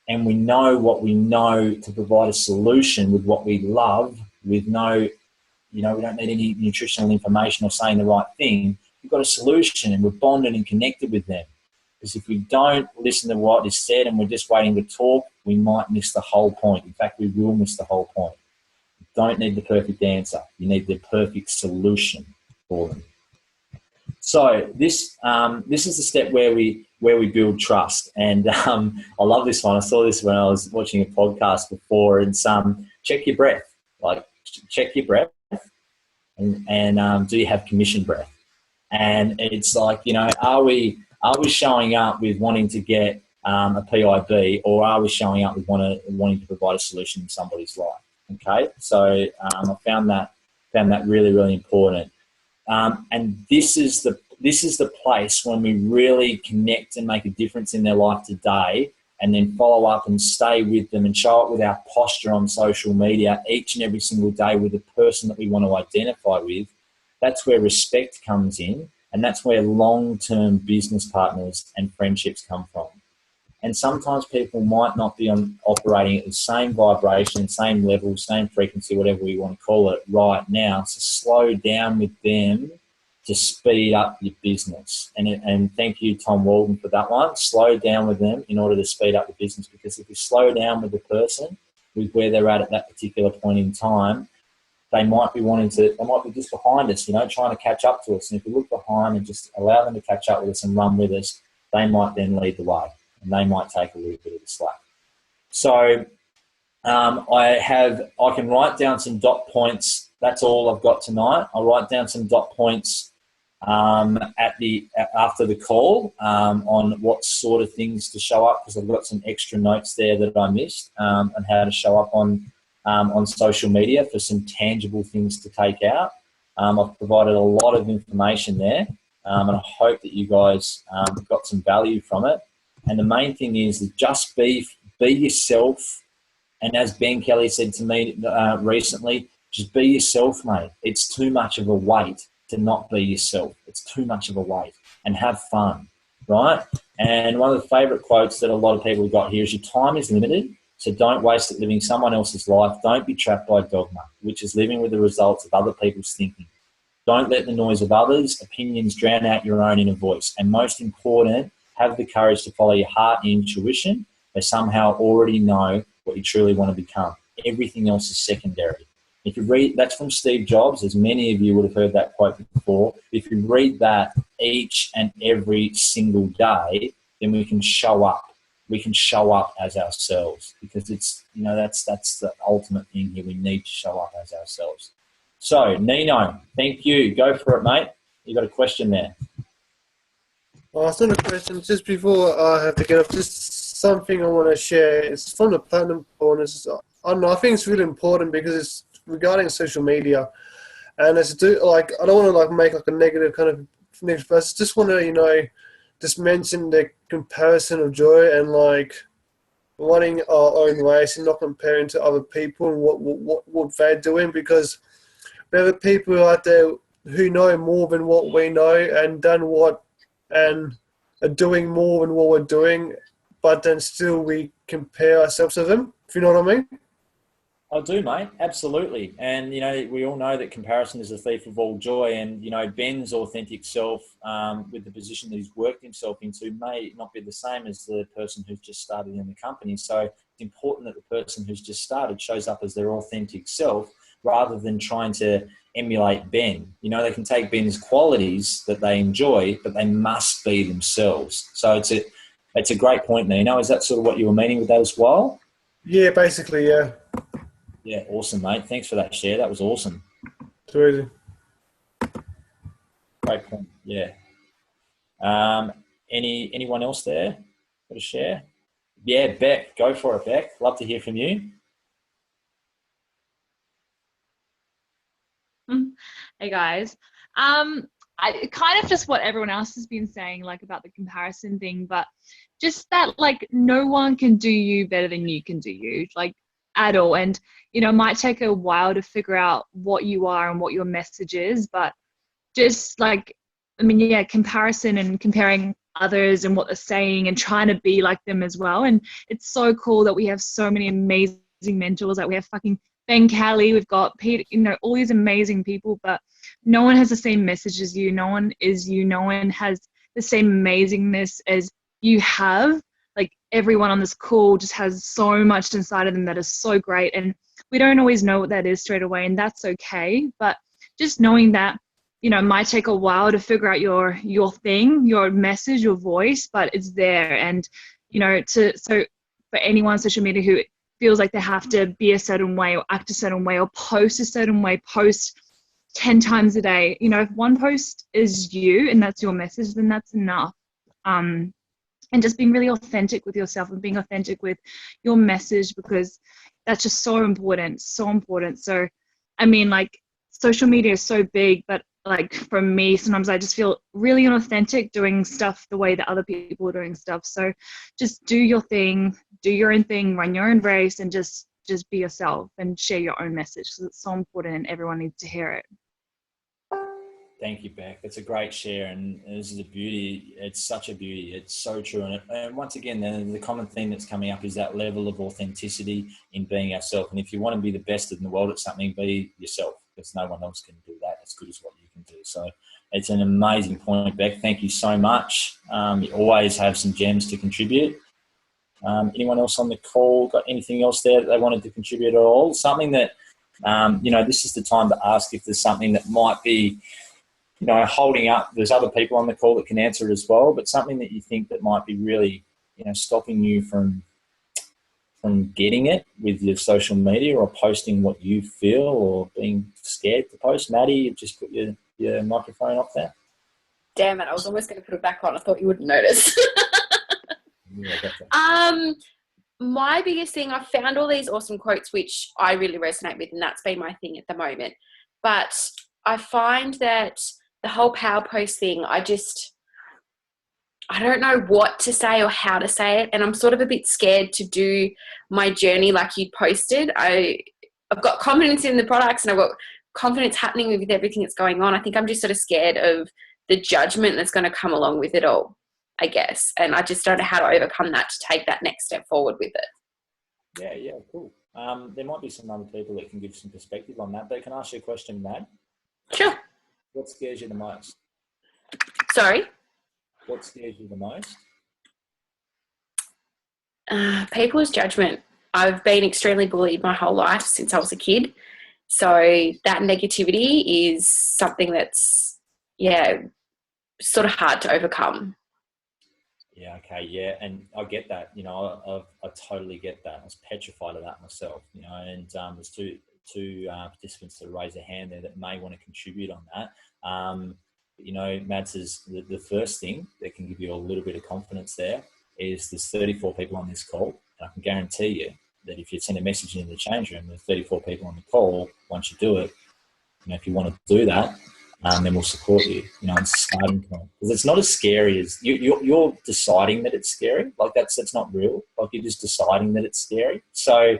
and we know what we know to provide a solution with what we love, with we don't need any nutritional information or saying the right thing. We've got a solution and we're bonded and connected with them. Because if we don't listen to what is said and we're just waiting to talk, we might miss the whole point. In fact, we will miss the whole point. You don't need the perfect answer. You need the perfect solution for them. So this is the step where we build trust. And I love this one. I saw this when I was watching a podcast before. It's check your breath. Like, check your breath and do you have commission breath? And it's like, are we showing up with wanting to get a PIB, or are we showing up with wanting to provide a solution in somebody's life? Okay, so I found that really, really important. And this is the place when we really connect and make a difference in their life today. and then follow up and stay with them and show up with our posture on social media each and every single day with the person that we want to identify with, that's where respect comes in, and that's where long-term business partners and friendships come from. And sometimes people might not be operating at the same vibration, same level, same frequency, whatever we want to call it right now. So slow down with them to speed up your business. And thank you, Tom Walden, for that one. Slow down with them in order to speed up the business, because if you slow down with the person, with where they're at that particular point in time, they might be just behind us, trying to catch up to us. And if we look behind and just allow them to catch up with us and run with us, they might then lead the way, and they might take a little bit of the slack. So I can write down some dot points. That's all I've got tonight. I'll write down some dot points after the call on what sort of things to show up, because I've got some extra notes there that I missed, and how to show up on social media for some tangible things to take out. I've provided a lot of information there, and I hope that you guys got some value from it. And the main thing is just be yourself. And as Ben Kelly said to me recently, just be yourself, mate. It's too much of a weight to not be yourself. It's too much of a weight. And have fun, right? And one of the favourite quotes that a lot of people have got here is, your time is limited, so don't waste it living someone else's life. Don't be trapped by dogma, which is living with the results of other people's thinking. Don't let the noise of others' opinions drown out your own inner voice. And most important, have the courage to follow your heart and intuition. They somehow already know what you truly want to become. Everything else is secondary. If you read, that's from Steve Jobs, as many of you would have heard that quote before. If you read that each and every single day, then we can show up. We can show up as ourselves, because it's, that's the ultimate thing here. We need to show up as ourselves. So, Nino, thank you. Go for it, mate. You got a question there? It's not a question. Just before I have to get off, just something I want to share. It's from the Platinum Pool. I don't know, I think it's really important because it's regarding social media. And I don't want to make a negative kind of thing, but I just want to, just mention the comparison of joy and wanting our own ways and not comparing to other people and what they're doing, because there are people out there who know more than what we know and are doing more than what we're doing, but then still we compare ourselves to them, if you know what I mean. I do, mate. Absolutely. And, we all know that comparison is the thief of all joy. And, Ben's authentic self, with the position that he's worked himself into, may not be the same as the person who's just started in the company. So it's important that the person who's just started shows up as their authentic self, rather than trying to emulate Ben. They can take Ben's qualities that they enjoy, but they must be themselves. So it's a great point, Nino. Is that sort of what you were meaning with that as well? Yeah, basically, yeah. Yeah, awesome, mate. Thanks for that share. That was awesome. Too easy. Great point. Yeah. Anyone else there got a share? Yeah, Beck, go for it, Beck. Love to hear from you. Hey guys. I kind of just what everyone else has been saying, about the comparison thing, but just that no one can do you better than you can do you, at all. And it might take a while to figure out what you are and what your message is, but just comparison and comparing others and what they're saying and trying to be like them as well. And it's so cool that we have so many amazing mentors. We have fucking Ben Kelly, we've got Pete, all these amazing people, but no one has the same message as you. No one is you. No one has the same amazingness as you have. Everyone on this call just has so much inside of them that is so great. And we don't always know what that is straight away, and that's okay. But just knowing that, it might take a while to figure out your thing, your message, your voice, but it's there. And, so for anyone on social media who feels like they have to be a certain way or act a certain way or post a certain way, post 10 times a day, if one post is you and that's your message, then that's enough. And just being really authentic with yourself and being authentic with your message, because that's just so important, so important. So, social media is so big, but like from me, sometimes I just feel really inauthentic doing stuff the way that other people are doing stuff. So just do your thing, do your own thing, run your own race, and just be yourself and share your own message, because it's so important and everyone needs to hear it. Thank you, Beck. It's a great share, and this is a beauty. It's such a beauty. It's so true. And once again, the common theme that's coming up is that level of authenticity in being ourselves. And if you want to be the best in the world at something, be yourself, because no one else can do that as good as what you can do. So it's an amazing point, Beck. Thank you so much. You always have some gems to contribute. Anyone else on the call got anything else there that they wanted to contribute at all? Something that, this is the time to ask if there's something that might be, holding up. There's other people on the call that can answer it as well, but something that you think that might be really, stopping you from getting it with your social media or posting what you feel or being scared to post. Maddie, you've just put your microphone off there. Damn it, I was almost going to put it back on. I thought you wouldn't notice. Yeah, my biggest thing, I've found all these awesome quotes which I really resonate with, and that's been my thing at the moment. But I find that the whole power post thing, I don't know what to say or how to say it, and I'm sort of a bit scared to do my journey like you posted. I've got confidence in the products and I've got confidence happening with everything that's going on. I think I'm just sort of scared of the judgment that's going to come along with it all, I guess. And I just don't know how to overcome that, to take that next step forward with it. Yeah, cool. There might be some other people that can give some perspective on that, but can I ask you a question, Mad? Sure. What scares you the most? Sorry? What scares you the most? People's judgment. I've been extremely bullied my whole life since I was a kid. So that negativity is something that's, sort of hard to overcome. Yeah, okay, yeah, and I get that. I totally get that. I was petrified of that myself. And there's two participants that raise a hand there that may want to contribute on that. Matt says the first thing that can give you a little bit of confidence there is there's 34 people on this call, and I can guarantee you that if you send a message in the change room, there's 34 people on the call. Once you do it, if you want to do that, then we'll support you. It's a starting point, because it's not as scary as you're deciding that it's scary. Like that's not real. Like you're just deciding that it's scary. So,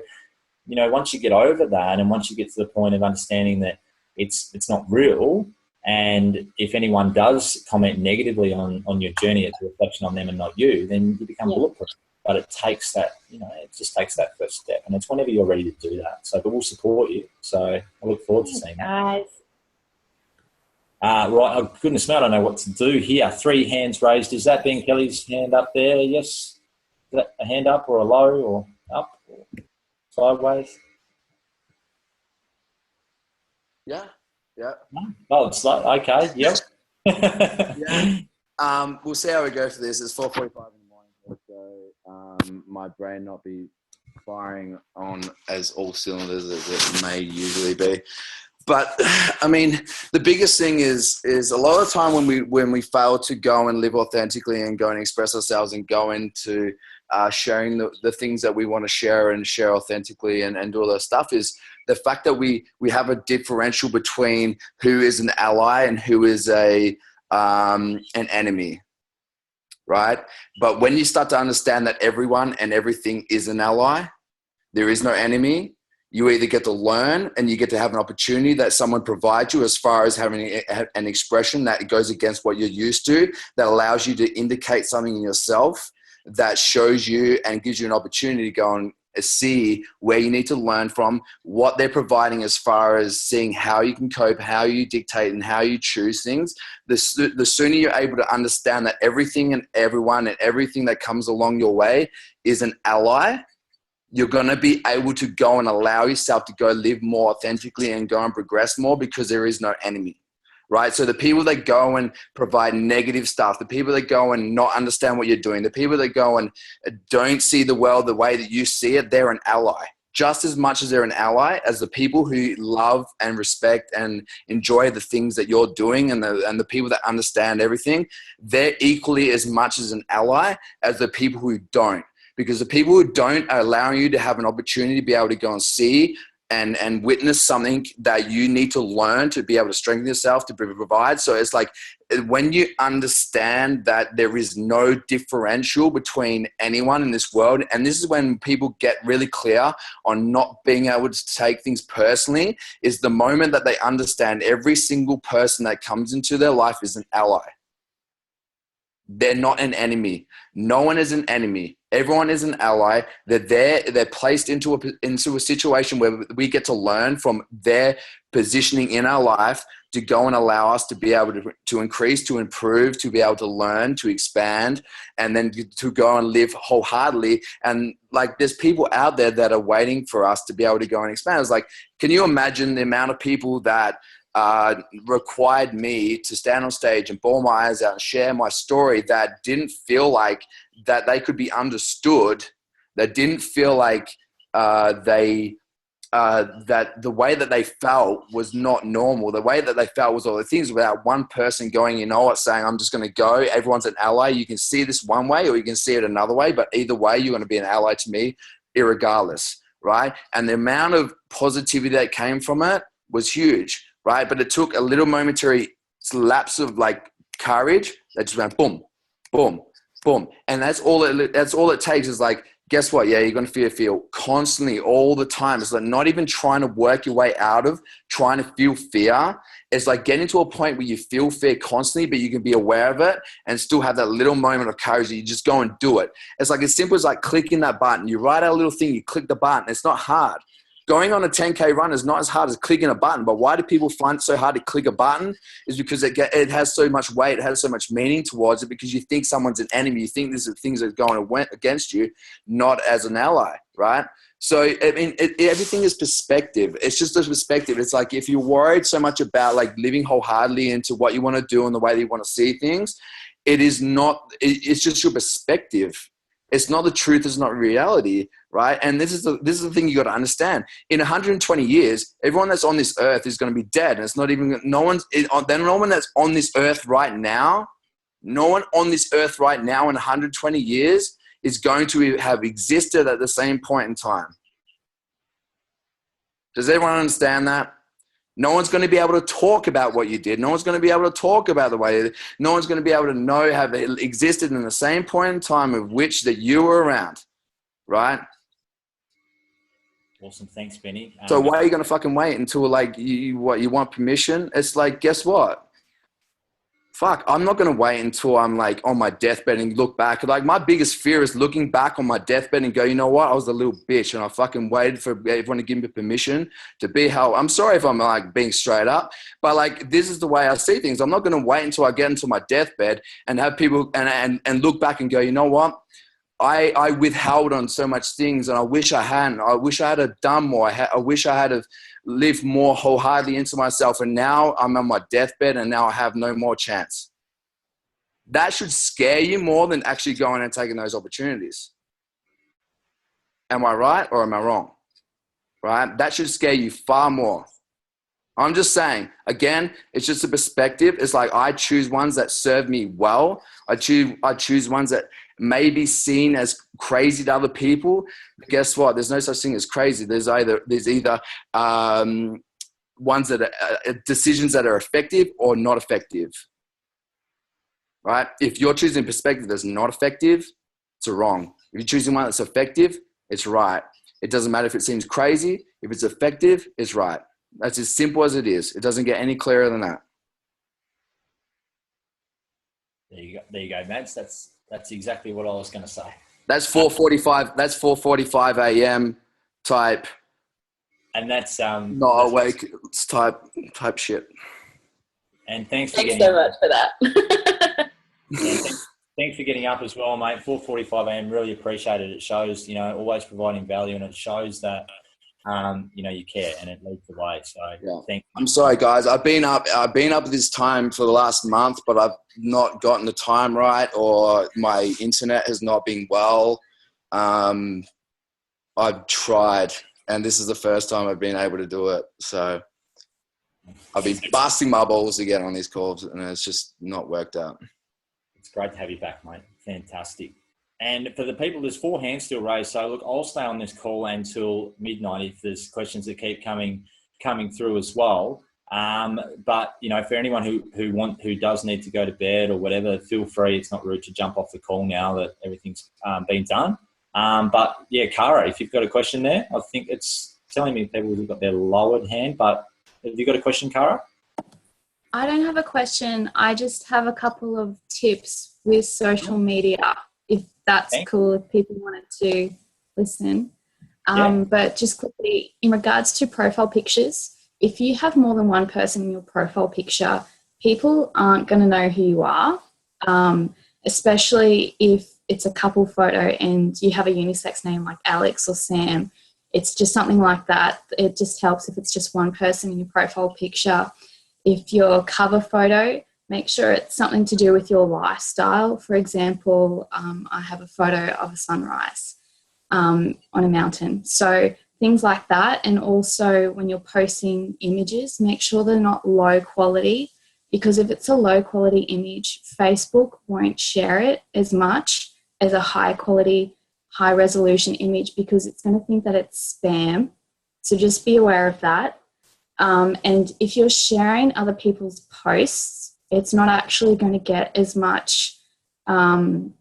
once you get over that, and once you get to the point of understanding that it's not real, and if anyone does comment negatively on your journey, it's a reflection on them and not you, then you become bulletproof. But it takes that, it just takes that first step, and it's whenever you're ready to do that. So, but we'll support you. So I look forward to seeing that. Right, oh, goodness me, I don't know what to do here. 3 hands raised. Is that being Kelly's hand up there? Yes. Is that a hand up or a low or up or sideways? Yeah. Oh, it's like, okay, yep. Yeah. We'll see how we go for this. It's 4:45 in the morning, so my brain not be firing on as all cylinders as it may usually be. But I mean, the biggest thing is a lot of the time when we fail to go and live authentically and go and express ourselves and go into sharing the things that we want to share and share authentically and do all that stuff, is the fact that we have a differential between who is an ally and who is an enemy, right? But when you start to understand that everyone and everything is an ally, there is no enemy. You either get to learn and you get to have an opportunity that someone provides you as far as having an expression that goes against what you're used to, that allows you to indicate something in yourself that shows you and gives you an opportunity to go and see where you need to learn from, what they're providing as far as seeing how you can cope, how you dictate and how you choose things. The sooner you're able to understand that everything and everyone and everything that comes along your way is an ally, you're going to be able to go and allow yourself to go live more authentically and go and progress more, because there is no enemy, right? So the people that go and provide negative stuff, the people that go and not understand what you're doing, the people that go and don't see the world the way that you see it, they're an ally. Just as much as they're an ally as the people who love and respect and enjoy the things that you're doing, and the people that understand everything, they're equally as much as an ally as the people who don't. Because the people who don't are allowing you to have an opportunity to be able to go and see and witness something that you need to learn to be able to strengthen yourself to provide. So it's like when you understand that there is no differential between anyone in this world, and this is when people get really clear on not being able to take things personally, is the moment that they understand every single person that comes into their life is an ally. They're not an enemy. No one is an enemy. Everyone is an ally. They're there. They're placed into a situation where we get to learn from their positioning in our life to go and allow us to be able to increase, to improve, to be able to learn, to expand, and then to go and live wholeheartedly. And like, there's people out there that are waiting for us to be able to go and expand. It's like, can you imagine the amount of people that required me to stand on stage and bawl my eyes out and share my story that didn't feel like that they could be understood, that didn't feel like that the way that they felt was not normal. The way that they felt was all the things without one person going, you know what, saying, I'm just going to go. Everyone's an ally. You can see this one way or you can see it another way, but either way, you're going to be an ally to me, irregardless, right? And the amount of positivity that came from it was huge, right? But it took a little momentary lapse of like courage that just went boom, boom, boom. And that's all it takes is like, guess what? Yeah, you're going to feel constantly all the time. It's like not even trying to work your way out of trying to feel fear. It's like getting to a point where you feel fear constantly, but you can be aware of it and still have that little moment of courage that you just go and do it. It's like as simple as like clicking that button. You write out a little thing, you click the button. It's not hard. Going on a 10K run is not as hard as clicking a button. But why do people find it so hard to click a button? Is because it has so much weight. It has so much meaning towards it because you think someone's an enemy. You think these are things that are going against you, not as an ally, right? So, I mean, everything is perspective. It's just a perspective. It's like if you're worried so much about like living wholeheartedly into what you want to do and the way that you want to see things, it's just your perspective. It's not the truth. It's not reality, right? And this is the thing you got to understand. In 120 years, everyone that's on this earth is going to be dead, and it's not even no one that's on this earth right now. No one on this earth right now in 120 years is going to have existed at the same point in time. Does everyone understand that? No one's going to be able to talk about what you did. No one's going to be able to talk about the way you did. No one's going to be able to have it existed in the same point in time of which that you were around, right? Awesome. Thanks, Benny. So why are you going to fucking wait until like you want permission? It's like, guess what? Fuck, I'm not going to wait until I'm like on my deathbed and look back. Like my biggest fear is looking back on my deathbed and go, you know what? I was a little bitch and I fucking waited for everyone to give me permission to be how I'm sorry if I'm like being straight up, but like, this is the way I see things. I'm not going to wait until I get into my deathbed and have people and look back and go, you know what? I withheld on so much things and I wish I hadn't. I wish I had done more. I wish I had lived more wholeheartedly into myself. And now I'm on my deathbed and now I have no more chance. That should scare you more than actually going and taking those opportunities. Am I right or am I wrong? Right? That should scare you far more. I'm just saying, again, it's just a perspective. It's like I choose ones that serve me well. I choose ones that may be seen as crazy to other people. But guess what? There's no such thing as crazy. There's either ones that are decisions that are effective or not effective. Right? If you're choosing perspective that's not effective, it's wrong. If you're choosing one that's effective, it's right. It doesn't matter if it seems crazy. If it's effective, it's right. That's as simple as it is. It doesn't get any clearer than that. There you go, Mads. That's exactly what I was going to say. That's 4:45. That's 4:45 a.m. type. And that's not awake type shit. And thanks so much for that. Thanks for getting up as well, mate. 4:45 a.m. Really appreciate it. It shows, always providing value, and it shows that you care, and it leads the way. So yeah. Thank you. I'm sorry, guys. I've been up this time for the last month, but I've not gotten the time right, or my internet has not been well. I've tried, and this is the first time I've been able to do it. So I've been busting my balls to get on these calls, and it's just not worked out. It's great to have you back, mate. Fantastic. And for the people, there's 4 hands still raised. So look, I'll stay on this call until midnight if there's questions that keep coming through as well. But you know, for anyone who does need to go to bed or whatever, feel free. It's not rude to jump off the call now that everything's been done. But yeah, Cara, if you've got a question there, I think it's telling me people have got their lowered hand. But have you got a question, Cara? I don't have a question. I just have a couple of tips with social media, if that's cool, if people wanted to listen. But just quickly, in regards to profile pictures, if you have more than one person in your profile picture, people aren't going to know who you are, especially if it's a couple photo and you have a unisex name like Alex or Sam. It's just something like that. It just helps if it's just one person in your profile picture. If your cover photo, make sure it's something to do with your lifestyle. For example, I have a photo of a sunrise on a mountain. So things like that. And also when you're posting images, make sure they're not low quality, because if it's a low quality image, Facebook won't share it as much as a high quality, high resolution image, because it's going to think that it's spam. So just be aware of that. And if you're sharing other people's posts, it's not actually going to get as much time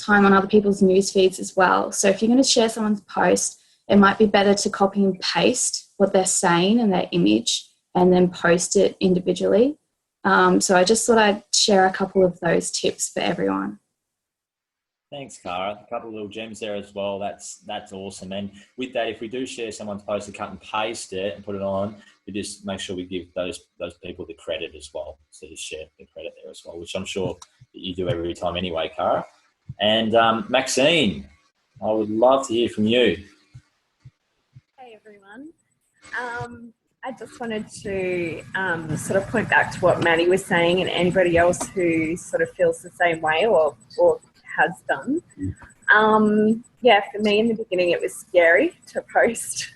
on other people's news feeds as well. So if you're going to share someone's post, it might be better to copy and paste what they're saying in their image and then post it individually. So I just thought I'd share a couple of those tips for everyone. Thanks, Cara. A couple of little gems there as well. That's awesome. And with that, if we do share someone's post, to cut and paste it and put it on, we just make sure we give those people the credit as well. So just share the credit there as well, which I'm sure that you do every time anyway, Cara. And Maxine, I would love to hear from you. Hey everyone. I just wanted to sort of point back to what Maddie was saying, and anybody else who sort of feels the same way or has done. Yeah, for me in the beginning it was scary to post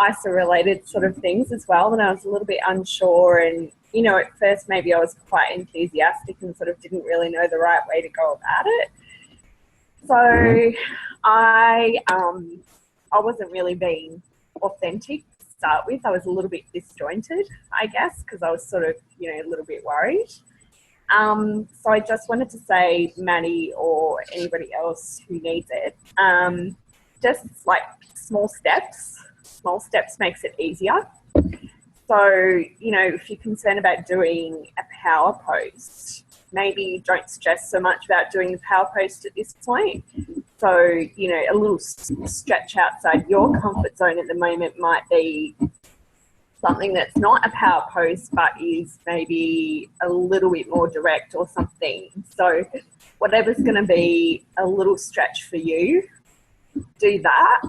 ISA-related sort of things as well, and I was a little bit unsure, and you know, at first maybe I was quite enthusiastic and sort of didn't really know the right way to go about it. So I wasn't really being authentic to start with. I was a little bit disjointed, I guess, because I was sort of, you know, a little bit worried. So I just wanted to say, Maddie or anybody else who needs it, just like small steps makes it easier. So, you know, if you're concerned about doing a power post, maybe don't stress so much about doing the power post at this point. So, you know, a little stretch outside your comfort zone at the moment might be something that's not a power post but is maybe a little bit more direct or something. So whatever's going to be a little stretch for you, do that,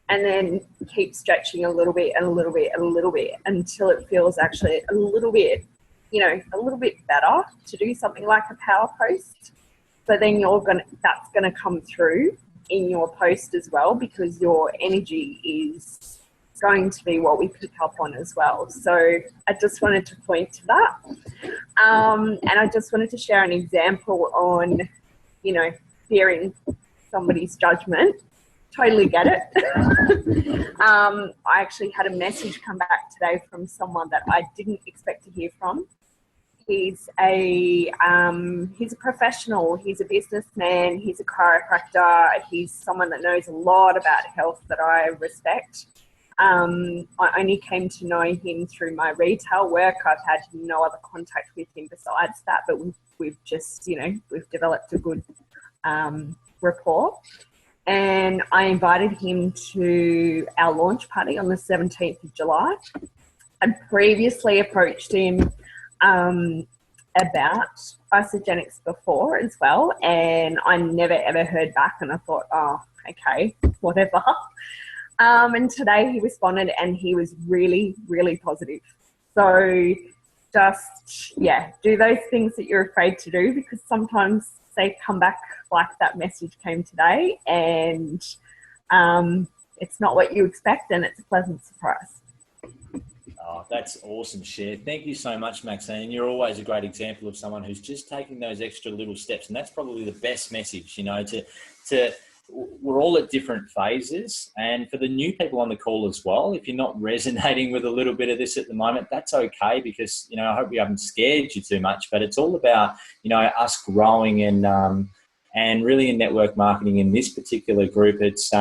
and then keep stretching a little bit and a little bit and a little bit until it feels actually a little bit, you know, a little bit better to do something like a power post. So then that's going to come through in your post as well, because your energy is going to be what we pick up on as well. So I just wanted to point to that. And I just wanted to share an example on, you know, fearing somebody's judgment. Totally get it. I actually had a message come back today from someone that I didn't expect to hear from. He's a professional. He's a businessman. He's a chiropractor. He's someone that knows a lot about health that I respect. I only came to know him through my retail work. I've had no other contact with him besides that, but we've just, you know, we've developed a good rapport. And I invited him to our launch party on the 17th of July. I previously approached him about Isagenix before as well, and I never ever heard back, and I thought, oh, okay, whatever. And today he responded and he was really, really positive. So just, yeah, do those things that you're afraid to do, because sometimes they come back like that message came today, and it's not what you expect, and it's a pleasant surprise. Oh, that's awesome, share. Thank you so much, Maxine. You're always a great example of someone who's just taking those extra little steps, and that's probably the best message. You know, to we're all at different phases, and for the new people on the call as well, if you're not resonating with a little bit of this at the moment, that's okay, because you know I hope we haven't scared you too much. But it's all about us growing and really in network marketing in this particular group, it's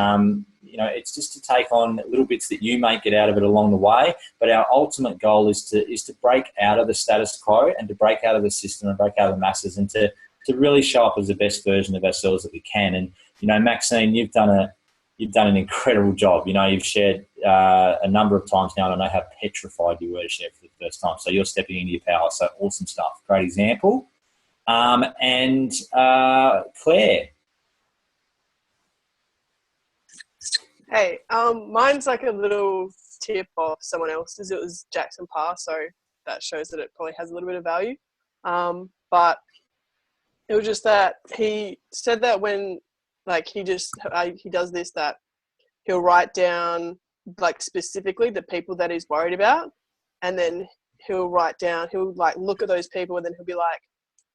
it's just to take on little bits that you may get out of it along the way. But our ultimate goal is to break out of the status quo and to break out of the system and break out of the masses, and to really show up as the best version of ourselves that we can. And Maxine, you've done an incredible job. You've shared a number of times now, and I know how petrified you were to share for the first time. So you're stepping into your power. So awesome stuff. Great example. And Claire. Hey, mine's like a little tip off someone else's. It was Jackson Parr, so that shows that it probably has a little bit of value. But it was just that he said that when he does this, that he'll write down specifically the people that he's worried about, and then he'll look at those people, and then he'll be like,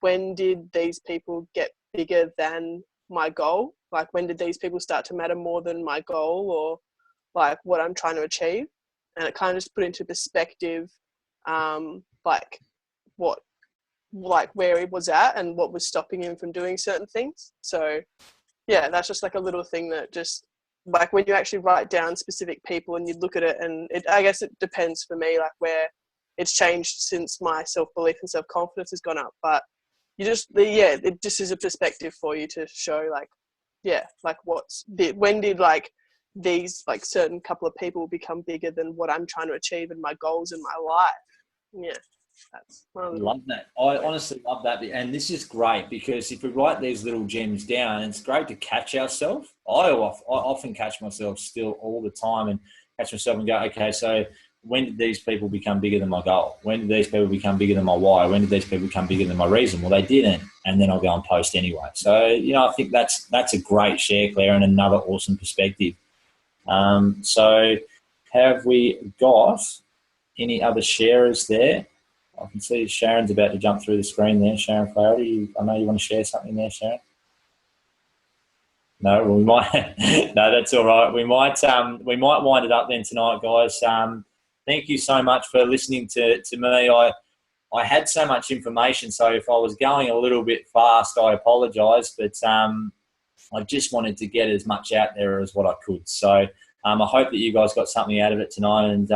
when did these people get bigger than my goal? When did these people start to matter more than my goal, or what I'm trying to achieve? And it kind of just put into perspective, where he was at and what was stopping him from doing certain things. So yeah, that's just a little thing that just when you actually write down specific people and you look at it, and I guess it depends for me, where it's changed since my self-belief and self-confidence has gone up. But it just is a perspective for you to show when did these certain couple of people become bigger than what I'm trying to achieve and my goals in my life. Yeah, that's I love that. I honestly love that. And this is great, because if we write these little gems down, it's great to catch ourselves. I often catch myself still all the time, and catch myself and go, okay, so when did these people become bigger than my goal? When did these people become bigger than my why? When did these people become bigger than my reason? Well, they didn't. And then I'll go and post anyway. So, I think that's a great share, Claire, and another awesome perspective. So have we got any other sharers there? I can see Sharon's about to jump through the screen there. Sharon Flaherty, I know you want to share something there, Sharon. No, we might. No, that's all right. We might wind it up then tonight, guys. Thank you so much for listening to me. I had so much information, so if I was going a little bit fast, I apologise. But I just wanted to get as much out there as what I could. So I hope that you guys got something out of it tonight. And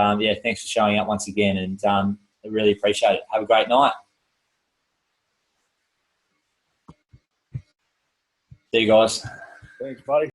thanks for showing up once again. And I really appreciate it. Have a great night. See you guys. Thanks, buddy.